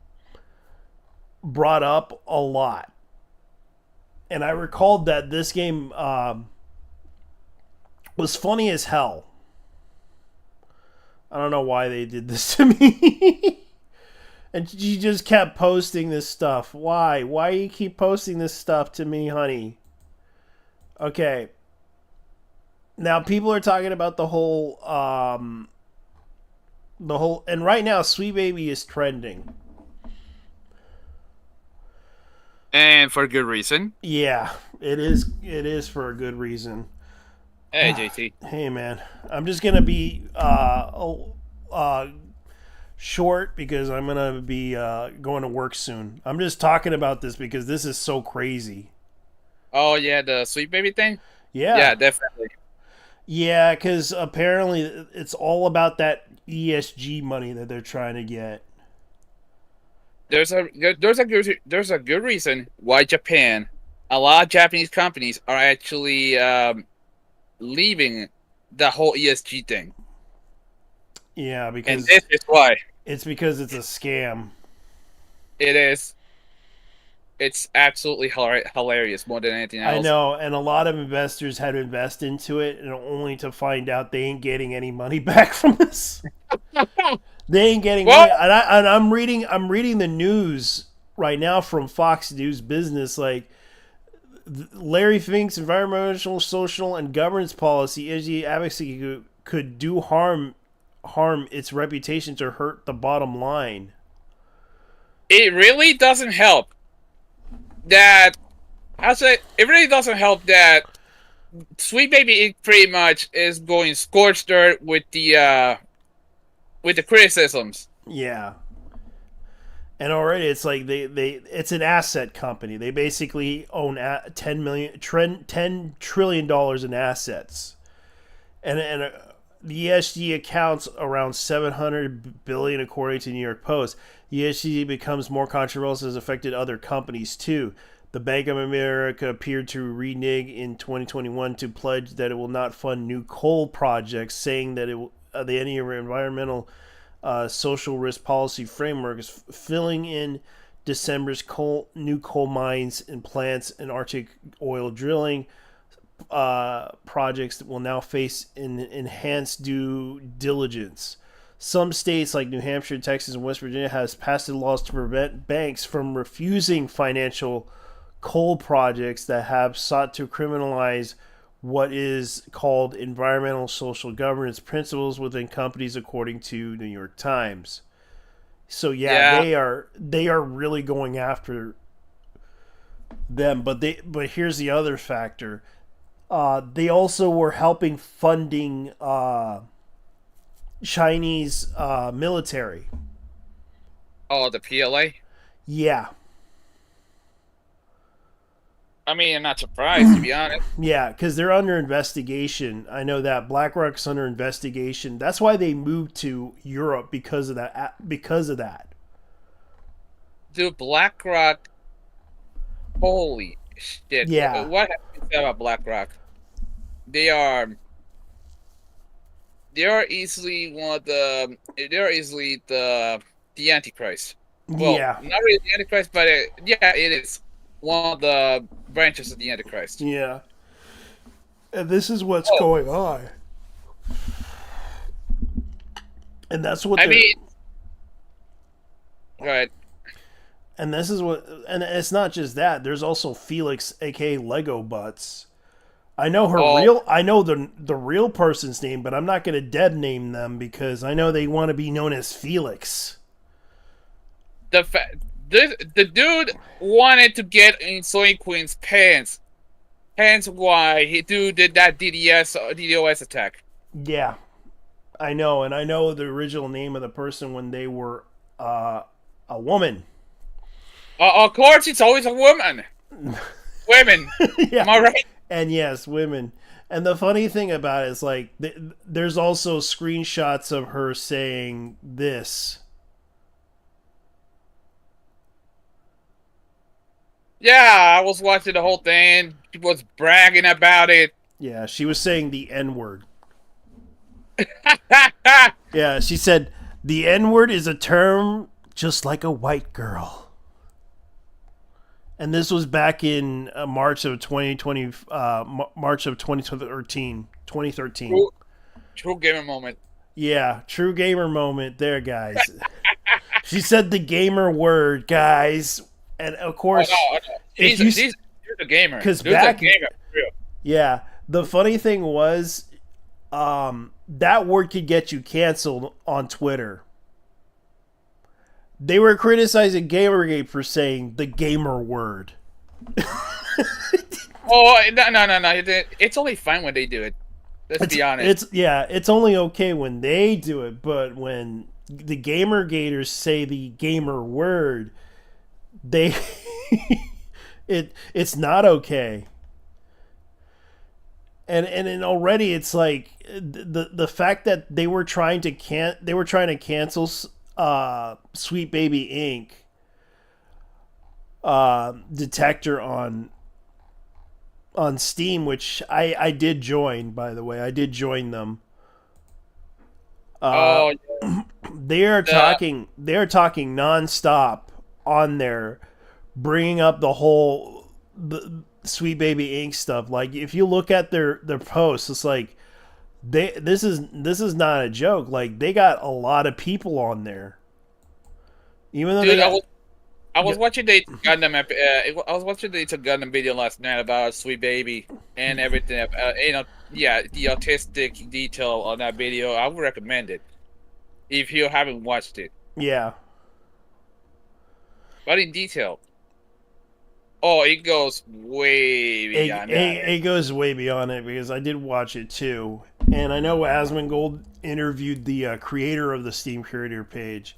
[SPEAKER 1] up a lot. And I recalled that this game was funny as hell. I don't know why they did this to me. And she just kept posting this stuff. Why? Why you keep posting this stuff to me, honey? Okay. Now people are talking about the whole and right now Sweet Baby is trending.
[SPEAKER 10] And for good reason.
[SPEAKER 1] Yeah, it is. It is for a good reason.
[SPEAKER 10] Hey, JT.
[SPEAKER 1] Hey, man. I'm just gonna be short because I'm gonna be going to work soon. I'm just talking about this because this is so crazy.
[SPEAKER 10] Oh yeah, the Sweet Baby thing.
[SPEAKER 1] Yeah.
[SPEAKER 10] Yeah, definitely.
[SPEAKER 1] Yeah, because apparently it's all about that ESG money that they're trying to get.
[SPEAKER 10] there's a good reason why Japan, a lot of Japanese companies are actually leaving the whole ESG thing.
[SPEAKER 1] Yeah,
[SPEAKER 10] And
[SPEAKER 1] because
[SPEAKER 10] this is why
[SPEAKER 1] it's because it's a scam.
[SPEAKER 10] it is. It's absolutely hilarious more than anything else.
[SPEAKER 1] I know, and a lot of investors had to invest into it, and only to find out they ain't getting any money back from this. They ain't getting money. And I'm reading the news right now from Fox News Business. Like Larry Fink's environmental, social, and governance policy, ESG advocacy could do harm its reputation to hurt the bottom line.
[SPEAKER 10] It really doesn't help that. It really doesn't help that Sweet Baby Inc. pretty much is going scorched earth with the criticisms.
[SPEAKER 1] Yeah. And already it's like it's an asset company. They basically own $10 trillion in assets. And the ESG accounts around $700 billion according to New York Post. ESG becomes more controversial as affected other companies too. The Bank of America appeared to renege in 2021 to pledge that it will not fund new coal projects, saying that the any environmental social risk policy framework is filling in December's new coal mines and plants and Arctic oil drilling projects that will now face an enhanced due diligence. Some states like New Hampshire, Texas, and West Virginia has passed laws to prevent banks from refusing financial coal projects that have sought to criminalize what is called environmental social governance principles within companies, according to New York Times. So they are really going after them. But here's the other factor. They also were helping funding Chinese military.
[SPEAKER 10] Oh, the PLA?
[SPEAKER 1] Yeah.
[SPEAKER 10] I mean, I'm not surprised, to be honest.
[SPEAKER 1] Yeah, because they're under investigation. I know that BlackRock's under investigation. That's why they moved to Europe, because of that.
[SPEAKER 10] Dude, BlackRock. Holy shit!
[SPEAKER 1] Yeah.
[SPEAKER 10] What have you said about BlackRock? They are easily the Antichrist. Well,
[SPEAKER 1] Yeah.
[SPEAKER 10] not really the Antichrist, but it is one of the branches of the Antichrist.
[SPEAKER 1] Yeah. And this is what's going on. And that's what
[SPEAKER 10] I mean, right.
[SPEAKER 1] And this is what, and it's not just that. There's also Felix, aka Lego Butts. I know I know the real person's name, but I'm not going to dead name them because I know they want to be known as Felix.
[SPEAKER 10] The dude wanted to get in Soy Queen's pants. Hence why he did that DDoS attack.
[SPEAKER 1] Yeah, I know, and I know the original name of the person when they were a woman.
[SPEAKER 10] Of course, it's always a woman. Women.
[SPEAKER 1] Yeah.
[SPEAKER 10] Am I right?
[SPEAKER 1] And yes, women. And the funny thing about it is, like, there's also screenshots of her saying this.
[SPEAKER 10] Yeah, I was watching the whole thing. She was bragging about it.
[SPEAKER 1] Yeah, she was saying the N-word. Yeah, she said, the N-word is a term just like a white girl. And this was back in March of 2020, March of 2013.
[SPEAKER 10] True gamer moment.
[SPEAKER 1] Yeah, true gamer moment there, guys. She said the gamer word, guys. And of course,
[SPEAKER 10] She's a gamer.
[SPEAKER 1] Because
[SPEAKER 10] back,
[SPEAKER 1] yeah, the funny thing was, that word could get you canceled on Twitter. They were criticizing Gamergate for saying the gamer word.
[SPEAKER 10] Oh no! It's only fine when they do it. Let's be honest.
[SPEAKER 1] It's only okay when they do it, but when the Gamergaters say the gamer word, it's not okay. And already it's like the fact that they were trying to cancel Sweet Baby Inc. detector on Steam, which I did join, by the way. I did join them.
[SPEAKER 10] Oh,
[SPEAKER 1] They're talking nonstop on there, bringing up the Sweet Baby Inc. stuff. Like, if you look at their posts, it's like this is not a joke. Like, they got a lot of people on there. Even though
[SPEAKER 10] dude,
[SPEAKER 1] they
[SPEAKER 10] I was watching the Gundam. I was watching the Gundam video last night about Sweet Baby and everything. The autistic detail on that video. I would recommend it if you haven't watched it.
[SPEAKER 1] yeah.
[SPEAKER 10] But in detail. Oh, it goes way beyond that.
[SPEAKER 1] It goes way beyond it, because I did watch it too, and I know Asmongold interviewed the creator of the Steam creator page,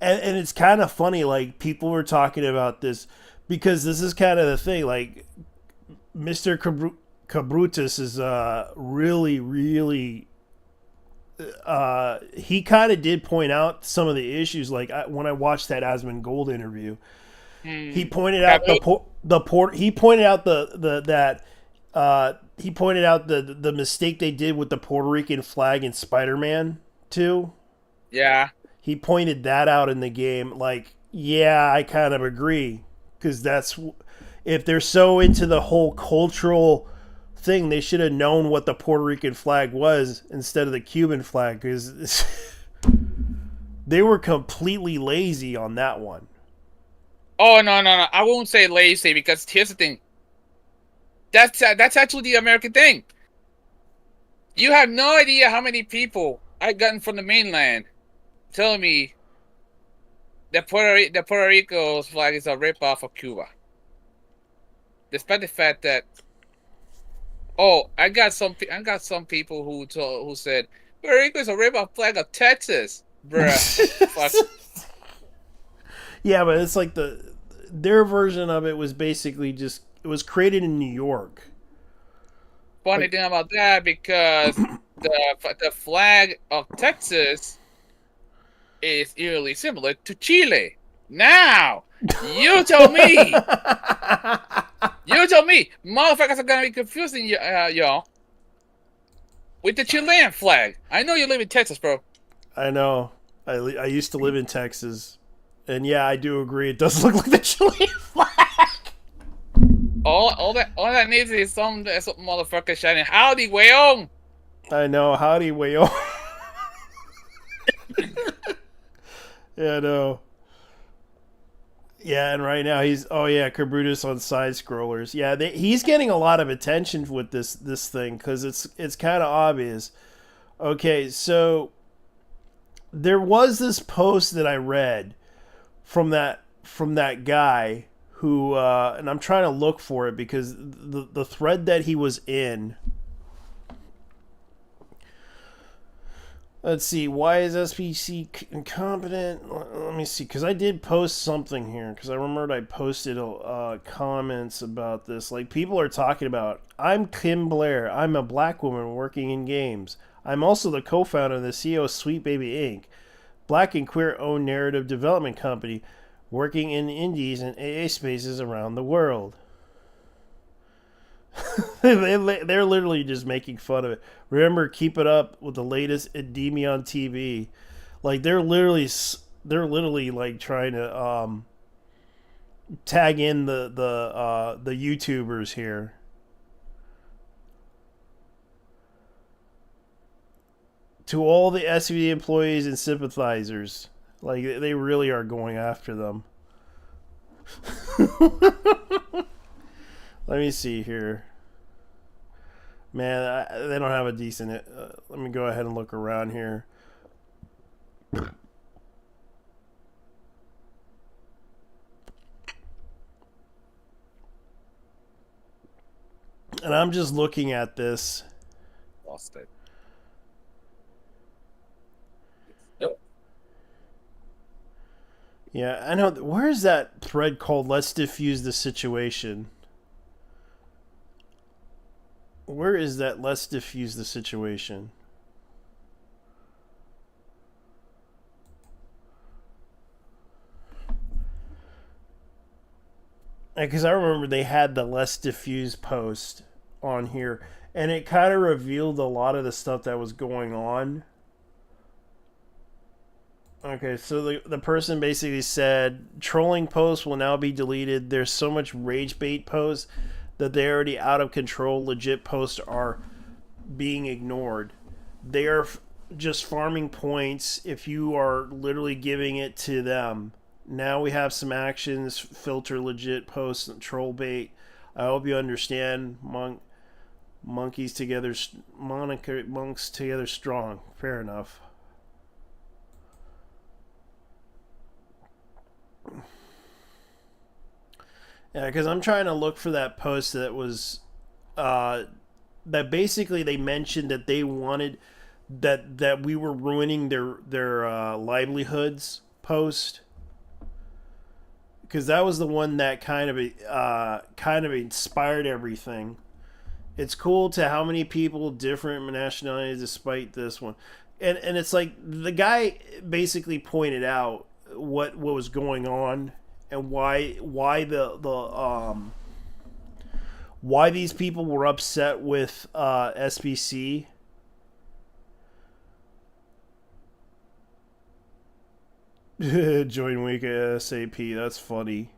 [SPEAKER 1] and it's kind of funny. Like, people were talking about this because this is kind of the thing. Like, Mr. Cabrutus is really he kind of did point out some of the issues. Like, when I watched that Asmongold interview. He pointed out he pointed out the mistake they did with the Puerto Rican flag in Spider-Man 2.
[SPEAKER 10] Yeah.
[SPEAKER 1] He pointed that out in the game. Like, yeah, I kind of agree, because if they're so into the whole cultural thing, they should have known what the Puerto Rican flag was instead of the Cuban flag, because they were completely lazy on that one.
[SPEAKER 10] Oh, no. I won't say lazy, because here's the thing. That's actually the American thing. You have no idea how many people I've gotten from the mainland telling me that Puerto Rico's flag is a ripoff of Cuba. Despite the fact that, I got some people who said Puerto Rico is a ripoff flag of Texas, bruh. Fuck.
[SPEAKER 1] Yeah, but it's like their version of it was basically just, it was created in New York.
[SPEAKER 10] Funny thing about that, because the flag of Texas is eerily similar to Chile. Now, you tell me, motherfuckers are gonna be confusing y'all with the Chilean flag. I know you live in Texas, bro.
[SPEAKER 1] I know. I used to live in Texas. And yeah, I do agree. It does look like the Chilean flag.
[SPEAKER 10] All that needs is some motherfucker shouting, "Howdy, weón!"
[SPEAKER 1] I know, howdy, weón. Yeah, no. Yeah, and right now Cabrutus on side scrollers. Yeah, he's getting a lot of attention with this thing, because it's kind of obvious. Okay, so there was this post that I read from that guy who, and I'm trying to look for it, because the thread that he was in. Let's see, why is SPC incompetent? Let me see, because I did post something here, because I remembered I posted comments about this. Like, people are talking about, I'm Kim Blair. I'm a black woman working in games. I'm also the co-founder and the CEO of Sweet Baby Inc., black and queer-owned narrative development company working in indies and AA spaces around the world. They're literally just making fun of it. Remember, keep it up with the latest Endymion TV. Like, they're literally like trying to tag in the YouTubers here. To all the SVD employees and sympathizers, like, they really are going after them. Let me see here. Man, they don't have a decent... let me go ahead and look around here. And I'm just looking at this.
[SPEAKER 10] Lost it.
[SPEAKER 1] Yeah, I know. Where's that thread called "Let's Diffuse the Situation"? Where is that "Let's Diffuse the Situation"? because I remember they had the less diffused post on here, and it kind of revealed a lot of the stuff that was going on. Okay, so the person basically said trolling posts will now be deleted. There's so much rage bait posts that they're already out of control. Legit posts are being ignored. They are just farming points if you are literally giving it to them. Now we have some actions, filter legit posts and troll bait. I hope you understand. Monks together strong. Fair enough. Yeah, because I'm trying to look for that post that was that basically they mentioned that they wanted that we were ruining their livelihoods post, because that was the one that kind of inspired everything. It's cool to how many people, different nationalities, despite this one, and it's like the guy basically pointed out what was going on and why these people were upset with SBC. Join week ASAP. That's funny.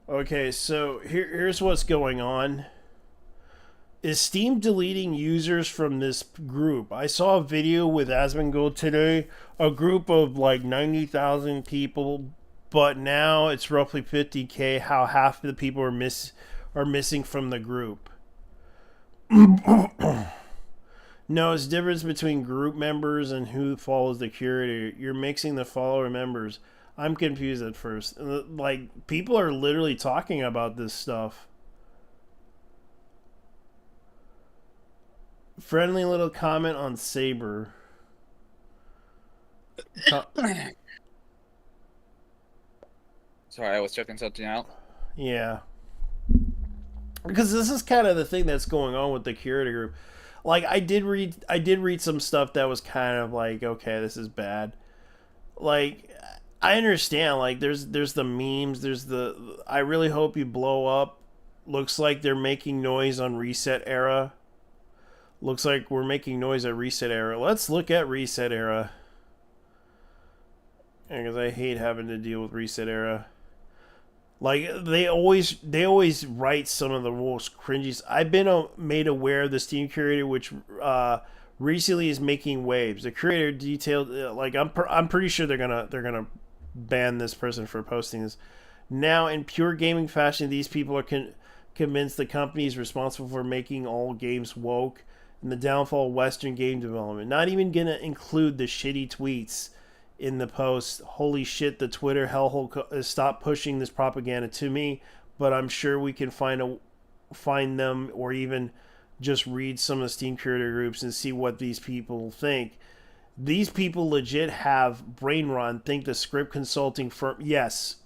[SPEAKER 1] Okay, so here's what's going on. Is Steam deleting users from this group? I saw a video with Asmongold today, a group of like 90,000 people, but now it's roughly 50K. How half of the people are missing from the group. No, it's difference between group members and who follows the curator. You're mixing the follower members. I'm confused at first. Like, people are literally talking about this stuff. Friendly little comment on Saber.
[SPEAKER 10] Sorry, I was checking something out.
[SPEAKER 1] Yeah. Because this is kind of the thing that's going on with the curator group. Like, I did read some stuff that was kind of like, okay, this is bad. Like, I understand, like, there's the memes, there's the I really hope you blow up. Looks like they're making noise on Reset Era. Looks like we're making noise at Reset Era. Let's look at Reset Era. Because I hate having to deal with Reset Era. Like, they always write some of the most cringy. I've been made aware of the Steam curator, which recently is making waves. The curator detailed, like, I'm pretty sure they're gonna ban this person for posting this. Now, in pure gaming fashion, these people are convinced the company is responsible for making all games woke and the downfall of Western game development. Not even gonna include the shitty tweets in the post. Holy shit, the Twitter hellhole stop pushing this propaganda to me, but I'm sure we can find them, or even just read some of the Steam curator groups and see what these people think. These people legit have brain rot, think the script consulting firm, yes,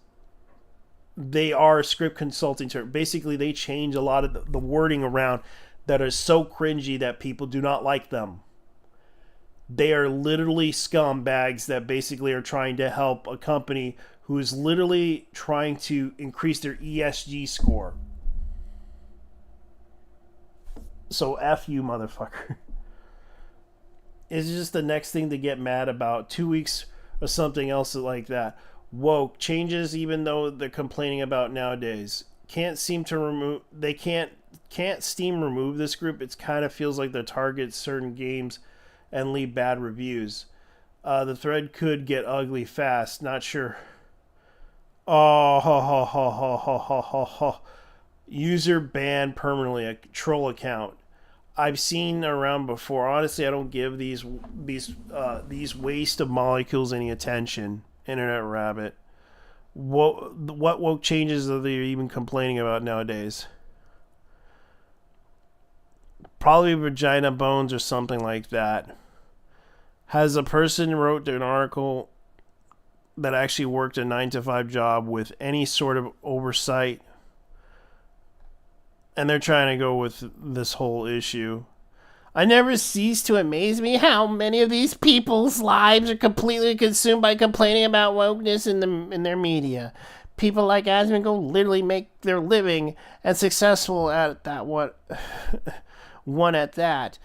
[SPEAKER 1] they are script consulting firm. Basically, they change a lot of the wording around that are so cringy that people do not like them. They are literally scumbags that basically are trying to help a company who is literally trying to increase their ESG score. So F you, motherfucker. It's just the next thing to get mad about. 2 weeks or something else like that. Woke changes, even though they're complaining about nowadays. Can't seem to remove. They can't Steam remove this group. It kind of feels like they target certain games and leave bad reviews. The thread could get ugly fast. Not sure. Oh, ho, ho, ho, ho, ho, ho, ho, ho. User banned permanently, a troll account. I've seen around before. Honestly, I don't give these waste of molecules any attention. Internet rabbit. What woke changes are they even complaining about nowadays? Probably vagina bones or something like that. Has a person wrote an article that actually worked a 9-to-5 job with any sort of oversight, and they're trying to go with this whole issue. I never cease to amaze me how many of these people's lives are completely consumed by complaining about wokeness in their media. People like Asmongold literally make their living and successful at that one at that,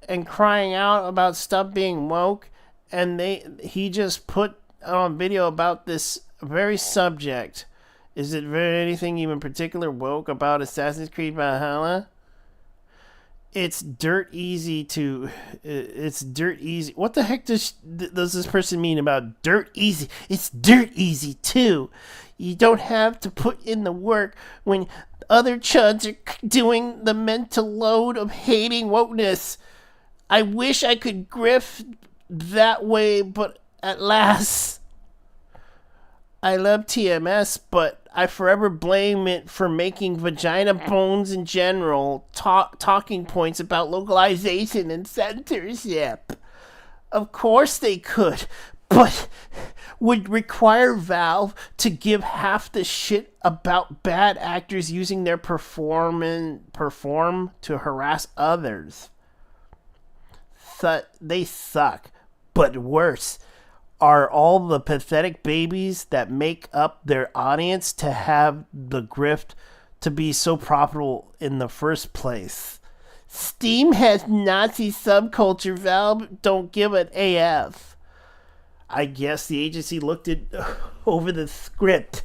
[SPEAKER 1] and crying out about stuff being woke. And he just put on video about this very subject. Is it anything even particular woke about Assassin's Creed Valhalla? It's dirt easy. What the heck does this person mean about dirt easy? It's dirt easy too. You don't have to put in the work when other chuds are doing the mental load of hating wokeness. I wish I could grift that way, but alas, I love TMS, but I forever blame it for making vagina bones in general talking points about localization and censorship. Of course they could, but would require Valve to give half the shit about bad actors using their perform to harass others. They suck. But worse are all the pathetic babies that make up their audience to have the grift to be so profitable in the first place. Steam has Nazi subculture. Valve don't give an AF. I guess the agency looked over the script,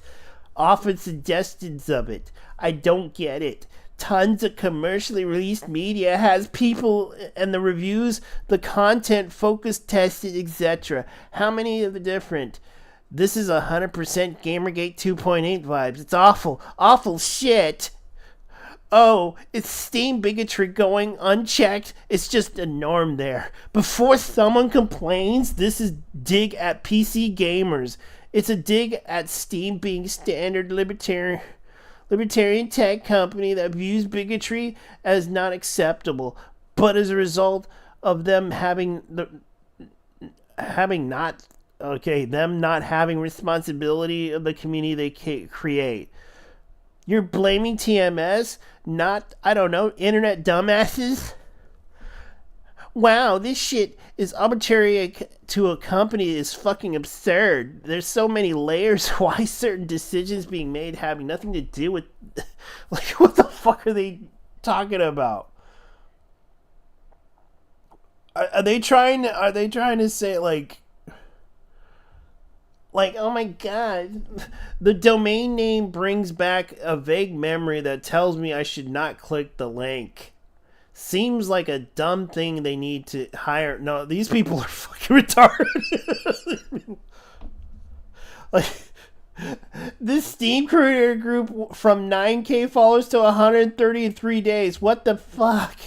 [SPEAKER 1] offered suggestions of it. I don't get it. Tons of commercially released media has people and the reviews, the content, focus tested, etc. How many of the different? This is 100% Gamergate 2.8 vibes. It's awful. Awful shit. Oh, it's Steam bigotry going unchecked. It's just a norm there. Before someone complains, this is dig at PC gamers. It's a dig at Steam being standard libertarian tech company that views bigotry as not acceptable, but as a result of them them not having responsibility of the community they create. You're blaming TMS, not, I don't know, internet dumbasses? Wow, this shit is arbitrary to a company is fucking absurd. There's so many layers why certain decisions being made having nothing to do with... Like, what the fuck are they talking about? Are they trying to say, like, oh my god, the domain name brings back a vague memory that tells me I should not click the link. Seems like a dumb thing they need to hire. No, these people are fucking retarded. Like, this Steam creator group from 9K followers to 133 days. What the fuck?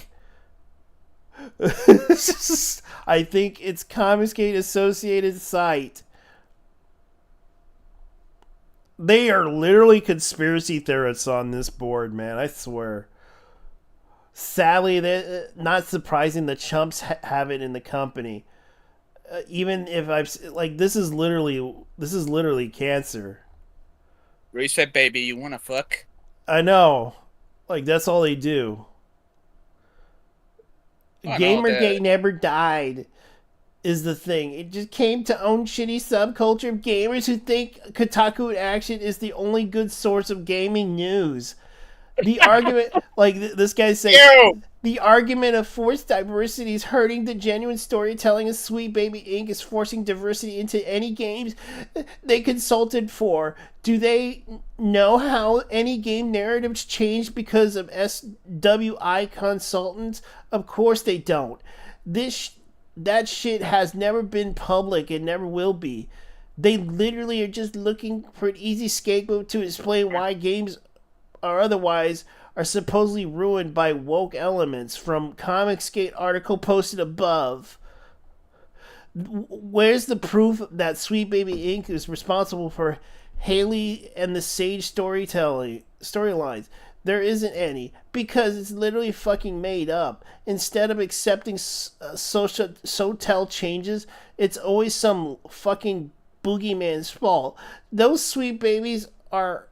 [SPEAKER 1] I think it's Comicsgate Associated site. They are literally conspiracy theorists on this board, man. I swear. Sadly, not surprising the chumps have it in the company. Even if this is literally cancer.
[SPEAKER 10] Reset, baby. You wanna fuck?
[SPEAKER 1] I know. Like, that's all they do. Gamergate never died, is the thing. It just came to own shitty subculture of gamers who think Kotaku Action is the only good source of gaming news. The argument, like this guy saying, the argument of forced diversity is hurting the genuine storytelling of Sweet Baby Inc. is forcing diversity into any games they consulted for. Do they know how any game narratives changed because of SWI consultants? Of course they don't. That shit has never been public and never will be. They literally are just looking for an easy scapegoat to explain why games or otherwise are supposedly ruined by woke elements. From Comicsgate article posted above. Where's the proof that Sweet Baby Inc. is responsible for Haley and the Sage storylines? There isn't any, because it's literally fucking made up. Instead of accepting SOTEL changes, it's always some fucking boogeyman's fault. Those sweet babies are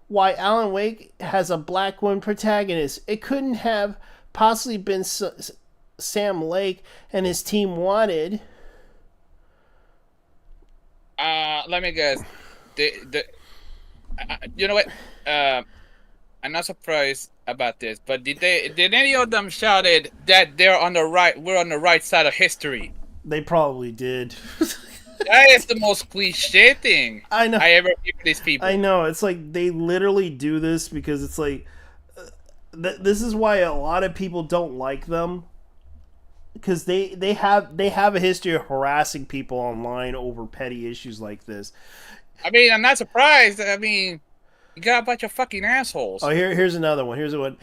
[SPEAKER 1] why Alan Wake has a black woman protagonist. It couldn't have possibly been Sam Lake and his team wanted.
[SPEAKER 10] Let me guess. You know what? I'm not surprised about this, but did any of them shouted that we're on the right side of history?
[SPEAKER 1] They probably did.
[SPEAKER 10] That is the most cliche thing
[SPEAKER 1] I know.
[SPEAKER 10] I ever hear from these people.
[SPEAKER 1] I know. It's like they literally do this because it's like this is why a lot of people don't like them, because they have a history of harassing people online over petty issues like this.
[SPEAKER 10] I mean, I'm not surprised. I mean, you got a bunch of fucking assholes.
[SPEAKER 1] Oh, here's another one. Here's one.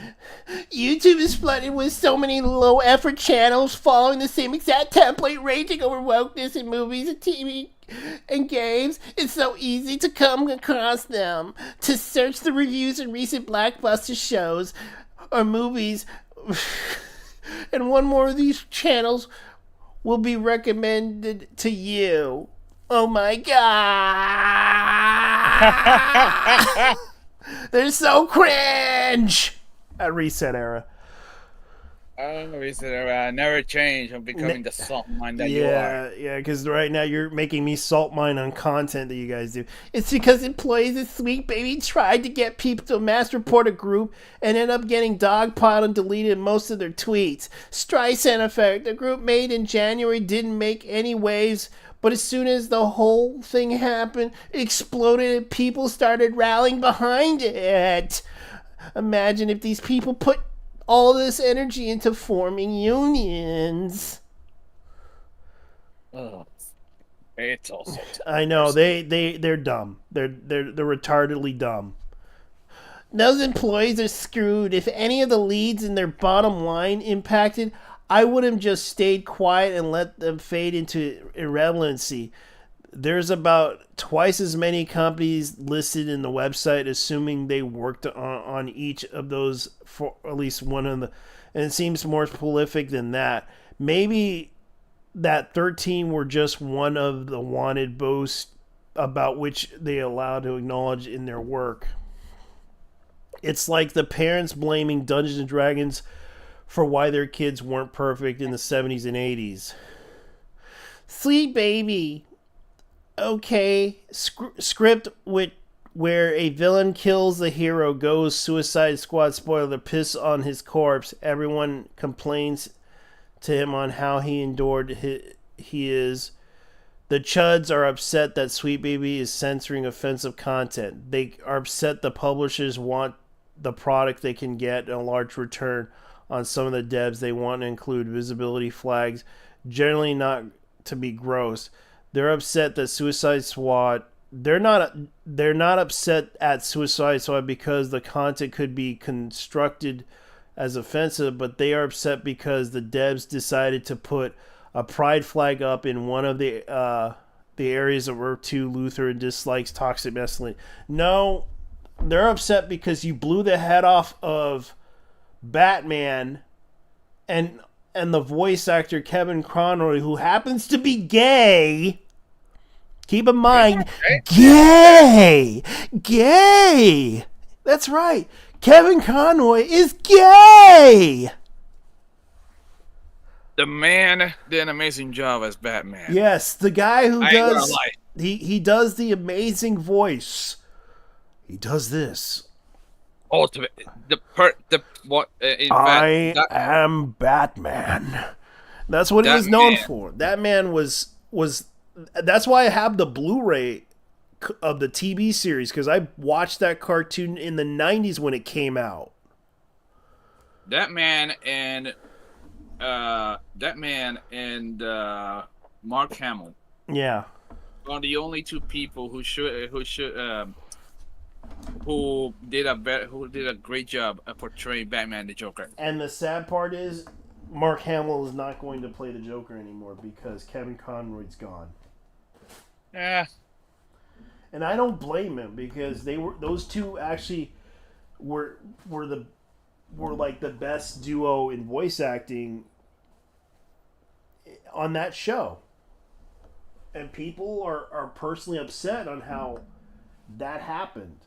[SPEAKER 1] YouTube is flooded with so many low-effort channels following the same exact template, raging over wokeness in movies and TV and games. It's so easy to come across them, to search the reviews in recent blockbuster shows or movies. And one more of these channels will be recommended to you. Oh my god! They're so cringe! At Reset Era.
[SPEAKER 10] Reset Era never change on becoming the salt mine that you are.
[SPEAKER 1] Yeah, because right now you're making me salt mine on content that you guys do. It's because employees at Sweet Baby tried to get people to mass report a group and end up getting dogpiled and deleted most of their tweets. Streisand Effect, a group made in January, didn't make any waves. But as soon as the whole thing happened, it exploded and people started rallying behind it. Imagine if these people put all this energy into forming unions.
[SPEAKER 10] Oh, it's also.
[SPEAKER 1] I know they're dumb. They're retardedly dumb. Those employees are screwed. If any of the leads in their bottom line impacted, I would have just stayed quiet and let them fade into irrelevancy. There's about twice as many companies listed in the website, assuming they worked on each of those for at least one of the, and it seems more prolific than that. Maybe that 13 were just one of the wanted boasts about which they allowed to acknowledge in their work. It's like the parents blaming Dungeons and Dragons for why their kids weren't perfect in the 70s and 80s. Sweet Baby. Okay. Script where a villain kills the hero, goes Suicide Squad spoiler, piss on his corpse. Everyone complains to him on how he endured he is. The Chuds are upset that Sweet Baby is censoring offensive content. They are upset the publishers want the product they can get a large return on some of the devs. They want to include visibility flags, generally not to be gross. They're upset that Suicide Squad. They're not upset at Suicide Squad because the content could be constructed as offensive, but they are upset because the devs decided to put a pride flag up in one of the areas of Earth 2 Luthor dislikes toxic masculinity. No, they're upset because you blew the head off of Batman and the voice actor Kevin Conroy, who happens to be gay. Keep in mind, gay. That's right. Kevin Conroy is gay.
[SPEAKER 10] The man did an amazing job as Batman.
[SPEAKER 1] Yes, the guy who
[SPEAKER 10] I ain't gonna
[SPEAKER 1] does
[SPEAKER 10] lie.
[SPEAKER 1] he does the amazing voice. He does this.
[SPEAKER 10] Ultimate,
[SPEAKER 1] I am Batman. That's what he was known for. That man was. That's why I have the Blu-ray of the TV series, because I watched that cartoon in the 90s when it came out.
[SPEAKER 10] That man and Mark Hamill.
[SPEAKER 1] Yeah.
[SPEAKER 10] Are the only two people who did a great job of portraying Batman the Joker.
[SPEAKER 1] And the sad part is, Mark Hamill is not going to play the Joker anymore because Kevin Conroy's gone.
[SPEAKER 10] Yeah.
[SPEAKER 1] And I don't blame him, because those two actually were like the best duo in voice acting on that show. And people are personally upset on how that happened.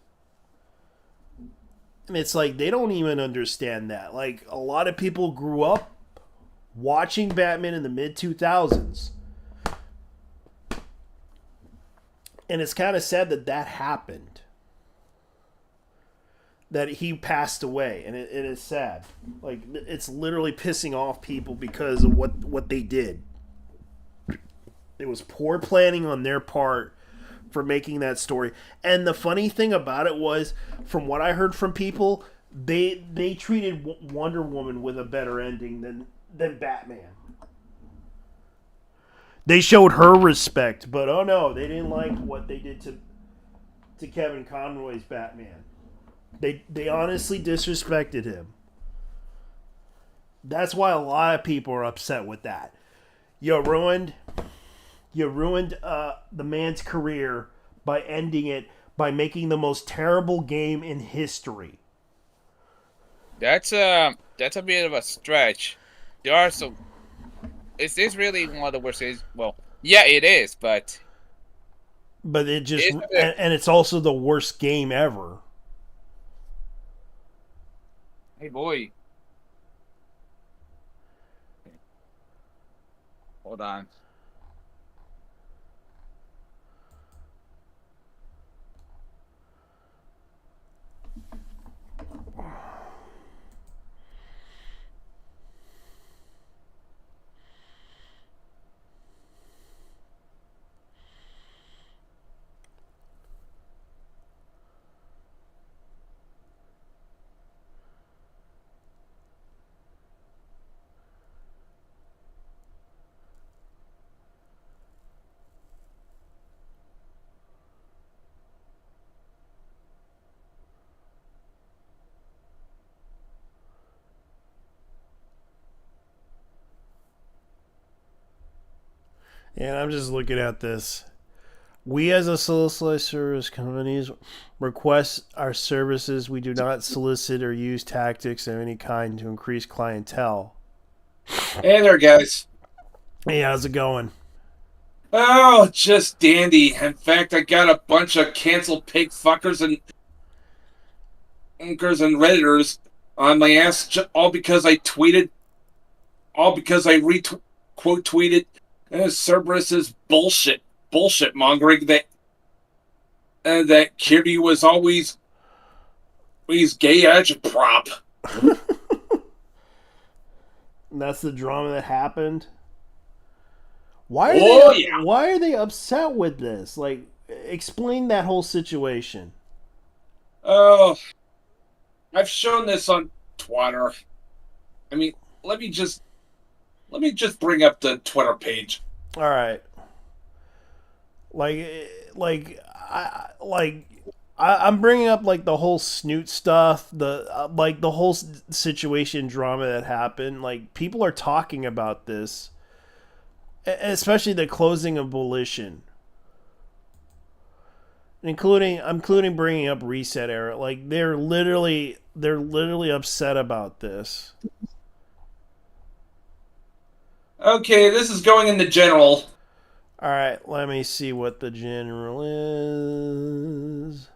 [SPEAKER 1] And it's like they don't even understand that. Like, a lot of people grew up watching Batman in the mid 2000s. And it's kind of sad that that happened. That he passed away, and it is sad. Like, it's literally pissing off people because of what they did. It was poor planning on their part for making that story. And the funny thing about it was, from what I heard from people, they treated Wonder Woman with a better ending than Batman. They showed her respect, but oh no, they didn't like what they did to Kevin Conroy's Batman. They honestly disrespected him. That's why a lot of people are upset with that. You ruined the man's career by ending it by making the most terrible game in history.
[SPEAKER 10] That's a bit of a stretch. There are some. Is this really one of the worst games? Well, yeah, it is, but
[SPEAKER 1] it just and it's also the worst game ever.
[SPEAKER 10] Hey, boy. Hold on.
[SPEAKER 1] And I'm just looking at this. We as a solicitor service companies request our services. We do not solicit or use tactics of any kind to increase clientele.
[SPEAKER 11] Hey there, guys.
[SPEAKER 1] Hey, how's it going?
[SPEAKER 11] Oh, just dandy. In fact, I got a bunch of canceled pig fuckers and Redditors on my ass, all because I tweeted, quote tweeted Cerberus's bullshit mongering that Kirby was always gay agitprop.
[SPEAKER 1] That's the drama that happened. Why are they upset with this? Like, explain that whole situation.
[SPEAKER 11] Oh, I've shown this on Twitter. I mean, let me just bring up the Twitter page.
[SPEAKER 1] All right. I'm bringing up like the whole Snoot stuff, the whole situation drama that happened. Like, people are talking about this, especially the closing of Volition, including bringing up Reset Era. Like, they're literally upset about this.
[SPEAKER 11] Okay, this is going in the general.
[SPEAKER 1] All right, let me see what the general is.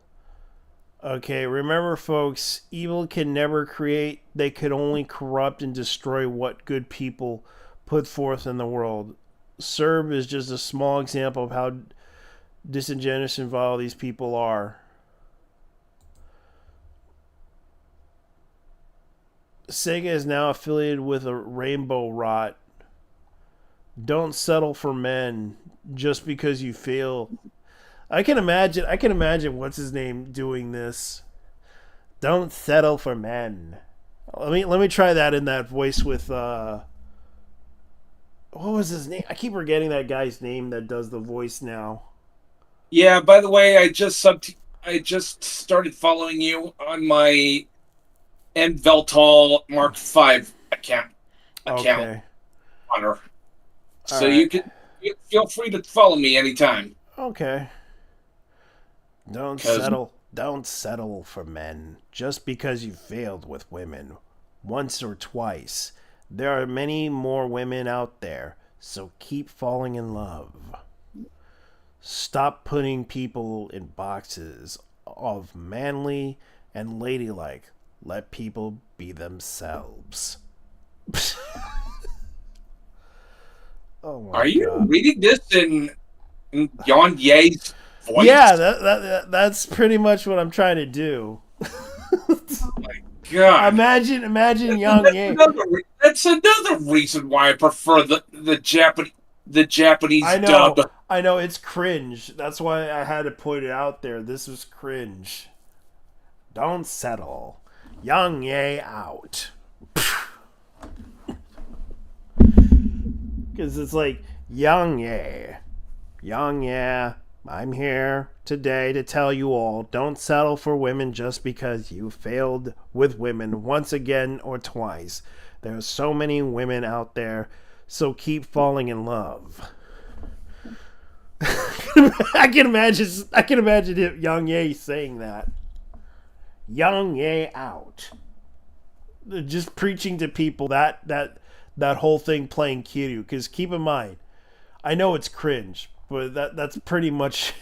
[SPEAKER 1] Okay, remember, folks, evil can never create. They could only corrupt and destroy what good people put forth in the world. Serb is just a small example of how disingenuous and vile these people are. Sega is now affiliated with a Rainbow Rot. Don't settle for men just because you fail. I can imagine what's his name doing this. Don't settle for men. Let me try that in that voice with what was his name? I keep forgetting that guy's name that does the voice now.
[SPEAKER 11] Yeah, by the way, I just started following you on my Veltal Mark V account.
[SPEAKER 1] Okay.
[SPEAKER 11] Honor. So
[SPEAKER 1] right.
[SPEAKER 11] you can feel free to follow me anytime.
[SPEAKER 1] Okay. Don't settle for men just because you failed with women once or twice. There are many more women out there, so keep falling in love. Stop putting people in boxes of manly and ladylike. Let people be themselves. Oh my
[SPEAKER 11] Are you
[SPEAKER 1] God.
[SPEAKER 11] reading this in Yon Ye's voice?
[SPEAKER 1] Yeah, that's pretty much what I'm trying to do.
[SPEAKER 11] God.
[SPEAKER 1] Imagine Yang Ye.
[SPEAKER 11] That's another reason why I prefer the Japanese
[SPEAKER 1] I know,
[SPEAKER 11] dub.
[SPEAKER 1] I know, it's cringe. That's why I had to put it out there. This was cringe. Don't settle. Yang Ye out. Because it's like, Yang Ye, I'm here today to tell you all, don't settle for women just because you failed with women once again or twice. There are so many women out there, so keep falling in love. I can imagine Yang Ye saying that. Yang Ye out. Just preaching to people that whole thing playing Kiryu. Because keep in mind, I know it's cringe, but that's pretty much.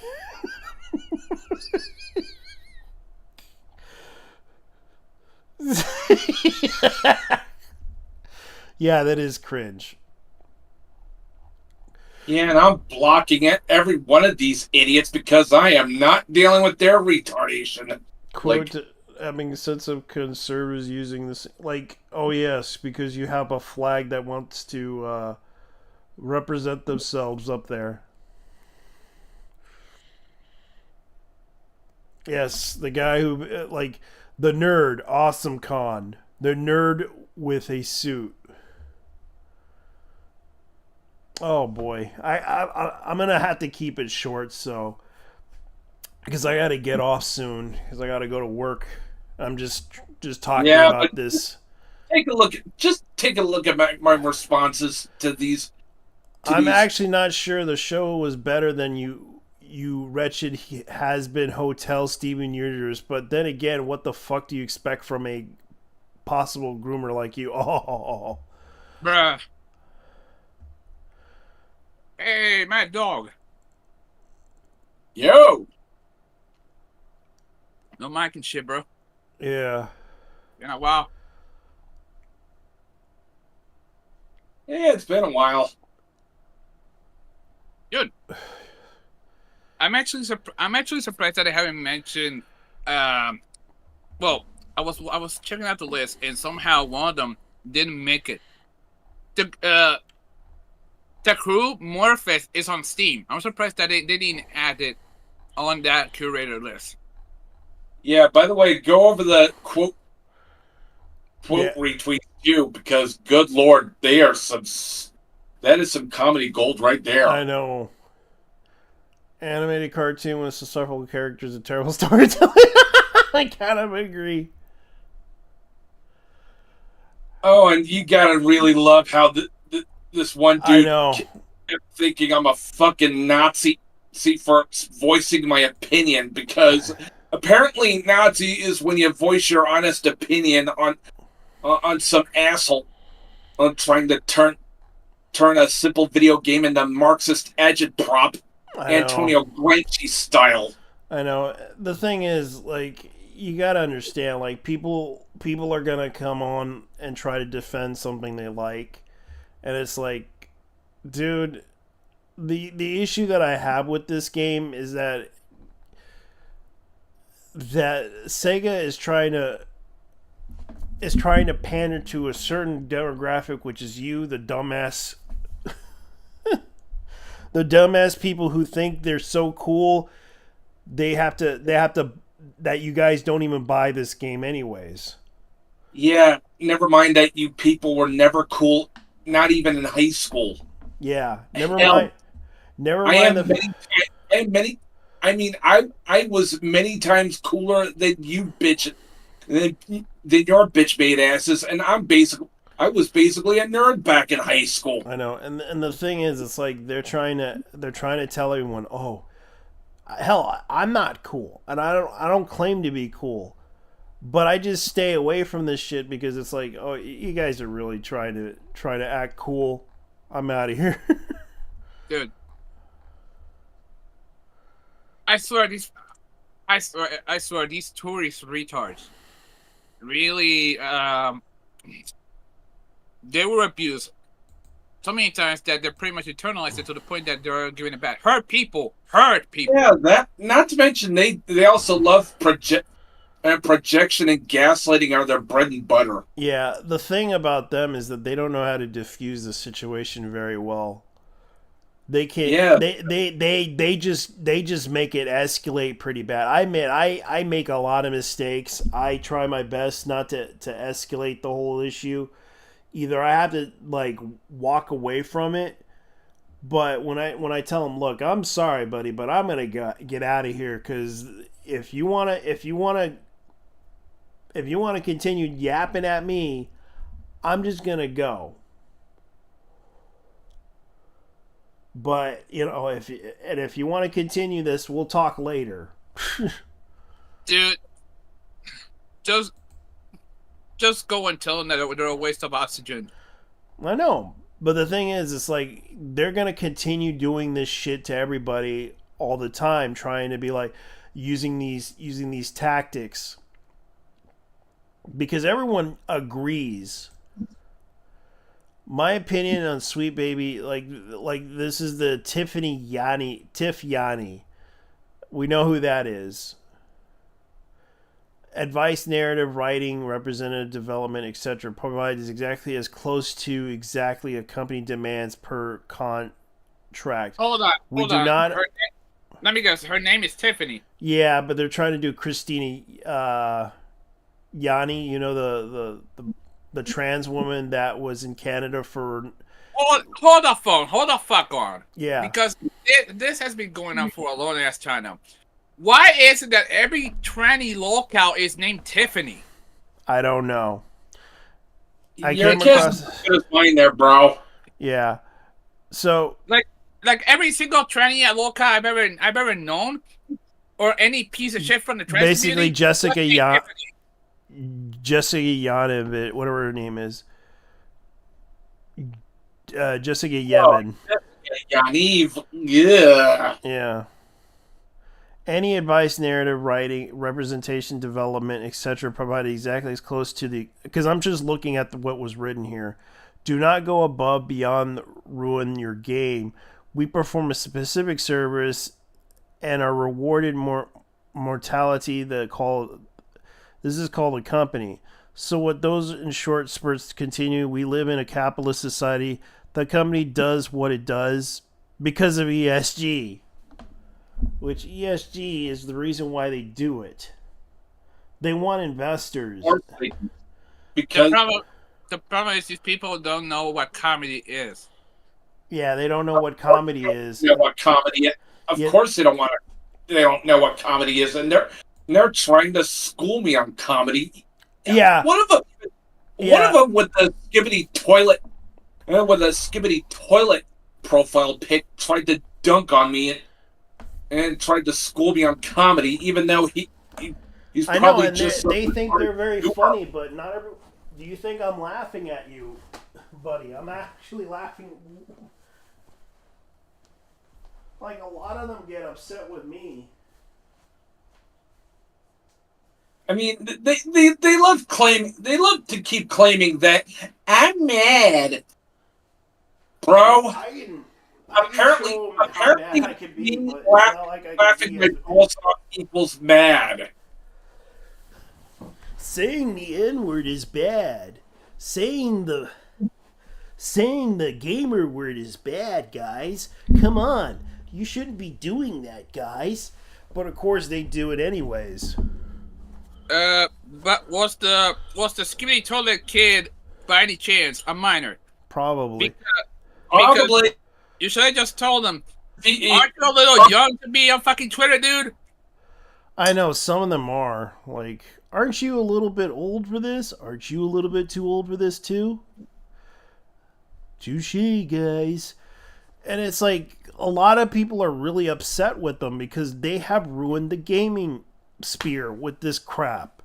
[SPEAKER 1] Yeah, that is cringe.
[SPEAKER 11] Yeah, and I'm blocking every one of these idiots because I am not dealing with their retardation.
[SPEAKER 1] Quote, having a sense of conservatives using this, like, oh yes, because you have a flag that wants to represent themselves up there. Yes, the guy who, like, the nerd, Awesome Con, the nerd with a suit. Oh boy, I'm gonna have to keep it short, so because I gotta get off soon because I gotta go to work. I'm just talking about this.
[SPEAKER 11] Take a look at my responses to these.
[SPEAKER 1] I'm actually not sure the show was better than you wretched has-been hotel Steven Universe, but then again, what the fuck do you expect from a possible groomer like you? Oh,
[SPEAKER 10] bruh. Hey, Mad Dog.
[SPEAKER 11] Yo.
[SPEAKER 10] No mic and shit, bro.
[SPEAKER 1] Yeah.
[SPEAKER 10] Been a while.
[SPEAKER 11] Yeah, it's been a while.
[SPEAKER 10] Good. I'm actually surprised that I haven't mentioned. Well, I was checking out the list, and somehow one of them didn't make it. The Crew Morpheth is on Steam. I'm surprised that they didn't add it on that curator list.
[SPEAKER 11] Yeah, by the way, go over the quote retweet you because good lord, that is some comedy gold right there.
[SPEAKER 1] I know. Animated cartoon with successful characters and terrible storytelling. I kind of agree.
[SPEAKER 11] Oh, and you gotta really love how this one dude kept thinking I'm a fucking Nazi for voicing my opinion, because apparently Nazi is when you voice your honest opinion on some asshole on trying to turn a simple video game into Marxist agitprop, Antonio Gramsci style.
[SPEAKER 1] I know. The thing is, like, you gotta understand, like, people are gonna come on and try to defend something they like, and it's like, dude, the issue that I have with this game is that Sega is trying to pander to a certain demographic, which is you, the dumbass the dumbass people who think they're so cool they have to that you guys don't even buy this game anyways.
[SPEAKER 11] Yeah, never mind that you people were never cool, not even in high school.
[SPEAKER 1] Yeah, never mind.
[SPEAKER 11] I was many times cooler than you than your bitch made asses, and I was basically a nerd back in high school.
[SPEAKER 1] I know, and the thing is, it's like they're trying to tell everyone, oh, hell, I'm not cool, and I don't claim to be cool, but I just stay away from this shit because it's like, oh, you guys are really trying to act cool. I'm out of here.
[SPEAKER 10] Dude, I swear these tourist retards really they were abused so many times that they're pretty much eternalized it to the point that they're giving it back. Hurt people.
[SPEAKER 11] Yeah, that. Not to mention they also love projection and gaslighting are their bread and butter.
[SPEAKER 1] Yeah, the thing about them is that they don't know how to diffuse the situation very well. They can't. Yeah. They just make it escalate pretty bad. I admit, I make a lot of mistakes. I try my best not to escalate the whole issue. Either I have to like walk away from it, but when I tell them, look, I'm sorry, buddy, but I'm gonna get out of here because if you wanna continue yapping at me, I'm just gonna go. But if you want to continue this, we'll talk later.
[SPEAKER 10] Dude, just go and tell them that they're a waste of oxygen.
[SPEAKER 1] I know, but the thing is, it's like they're gonna continue doing this shit to everybody all the time, trying to be like using these tactics because everyone agrees. My opinion on Sweet Baby, like this is the Tiff Yanni. We know who that is. Advice, narrative, writing, representative development, etc. provides exactly as close to exactly a company demands per contract.
[SPEAKER 10] Hold on.
[SPEAKER 1] Not.
[SPEAKER 10] Let me guess. Her name is Tiffany.
[SPEAKER 1] Yeah, but they're trying to do Christina Yanni. You know the trans woman that was in Canada for...
[SPEAKER 10] Hold the phone. Hold the fuck on.
[SPEAKER 1] Yeah.
[SPEAKER 10] Because this has been going on for a long ass time now. Why is it that every tranny locale is named Tiffany?
[SPEAKER 1] I don't know.
[SPEAKER 11] I came across... mine there, bro.
[SPEAKER 1] Yeah. So...
[SPEAKER 10] Like every single tranny at locale I've ever known, or any piece of shit from the trans
[SPEAKER 1] basically
[SPEAKER 10] community,
[SPEAKER 1] Jessica Yanovic, whatever her name is. Jessica Yevon.
[SPEAKER 11] Yaniv. Yeah.
[SPEAKER 1] Yeah. Any advice, narrative, writing, representation, development, etc. provided exactly as close to the... Because I'm just looking at what was written here. Do not go above, beyond, ruin your game. We perform a specific service and are rewarded mortality. This is called a company. So what those in short spurts continue, we live in a capitalist society. The company does what it does because of ESG. Which ESG is the reason why they do it. They want investors.
[SPEAKER 10] Because the problem is these people don't know what comedy is.
[SPEAKER 1] Yeah, they don't know what comedy is.
[SPEAKER 11] Know what comedy is. Of course they don't want to. They don't know what comedy is, and they're trying to school me on comedy.
[SPEAKER 1] Yeah.
[SPEAKER 11] One of them with the Skibidi toilet profile pic tried to dunk on me and tried to school me on comedy, even though he's probably
[SPEAKER 1] I know, and
[SPEAKER 11] just...
[SPEAKER 1] they think they're very funny, but not every... Do you think I'm laughing at you, buddy? I'm actually laughing... Like, a lot of them get upset with me.
[SPEAKER 11] I mean, they love to keep claiming that I'm mad, bro. Apparently, laughing my balls off equals mad.
[SPEAKER 1] Saying the N-word is bad. Saying the gamer word is bad, guys. Come on. You shouldn't be doing that, guys. But of course they do it anyways.
[SPEAKER 10] But was the Skibidi Toilet kid by any chance a minor?
[SPEAKER 1] Probably.
[SPEAKER 10] Because you should have just told him. Aren't you a little young to be on fucking Twitter, dude?
[SPEAKER 1] I know, some of them are. Like, aren't you a little bit old for this? Aren't you a little bit too old for this too? Touché, guys. And it's like, a lot of people are really upset with them because they have ruined the gaming sphere with this crap.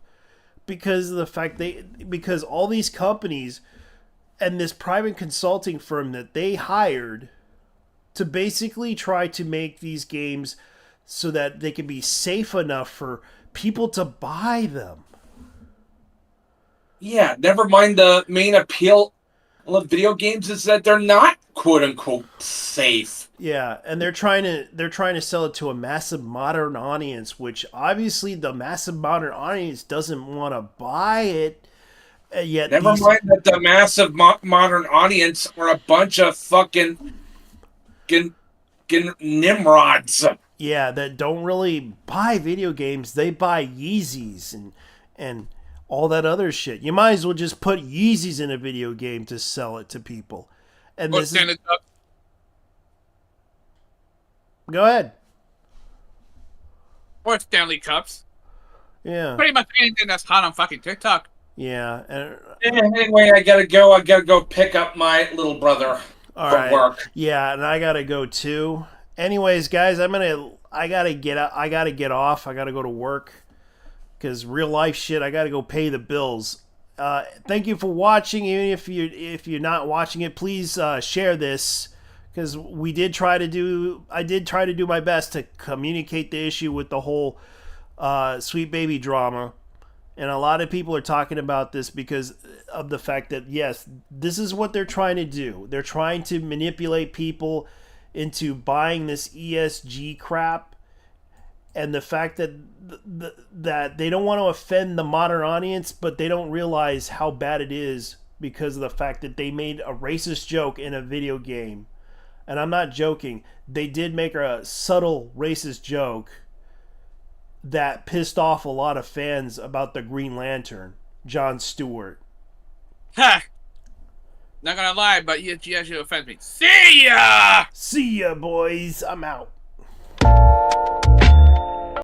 [SPEAKER 1] Because of the fact because all these companies and this private consulting firm that they hired to basically try to make these games so that they can be safe enough for people to buy them.
[SPEAKER 11] Yeah, never mind the main appeal of video games is that they're not quote unquote safe.
[SPEAKER 1] Yeah, and they're trying to sell it to a massive modern audience, which obviously the massive modern audience doesn't want to buy it. Yet
[SPEAKER 11] never mind that the massive modern audience are a bunch of fucking nimrods.
[SPEAKER 1] Yeah, that don't really buy video games. They buy Yeezys and all that other shit. You might as well just put Yeezys in a video game to sell it to people. And this is... Go ahead.
[SPEAKER 10] Or Stanley Cups.
[SPEAKER 1] Yeah.
[SPEAKER 10] Pretty much anything that's hot on fucking TikTok.
[SPEAKER 1] Yeah.
[SPEAKER 11] Anyway, I gotta go pick up my little brother from work.
[SPEAKER 1] Yeah, and I gotta go too. Anyways, guys, I gotta get off. I gotta go to work because real life shit. I gotta go pay the bills. Thank you for watching. Even if you're not watching it, please share this because I did try to do my best to communicate the issue with the whole Sweet Baby drama. And a lot of people are talking about this because of the fact that, yes, this is what they're trying to do. They're trying to manipulate people into buying this ESG crap. And the fact that that they don't want to offend the modern audience, but they don't realize how bad it is because of the fact that they made a racist joke in a video game. And I'm not joking. They did make a subtle racist joke that pissed off a lot of fans about the Green Lantern, Jon Stewart.
[SPEAKER 10] Ha! Not gonna lie, but you actually offend me. See ya!
[SPEAKER 1] See ya, boys. I'm out.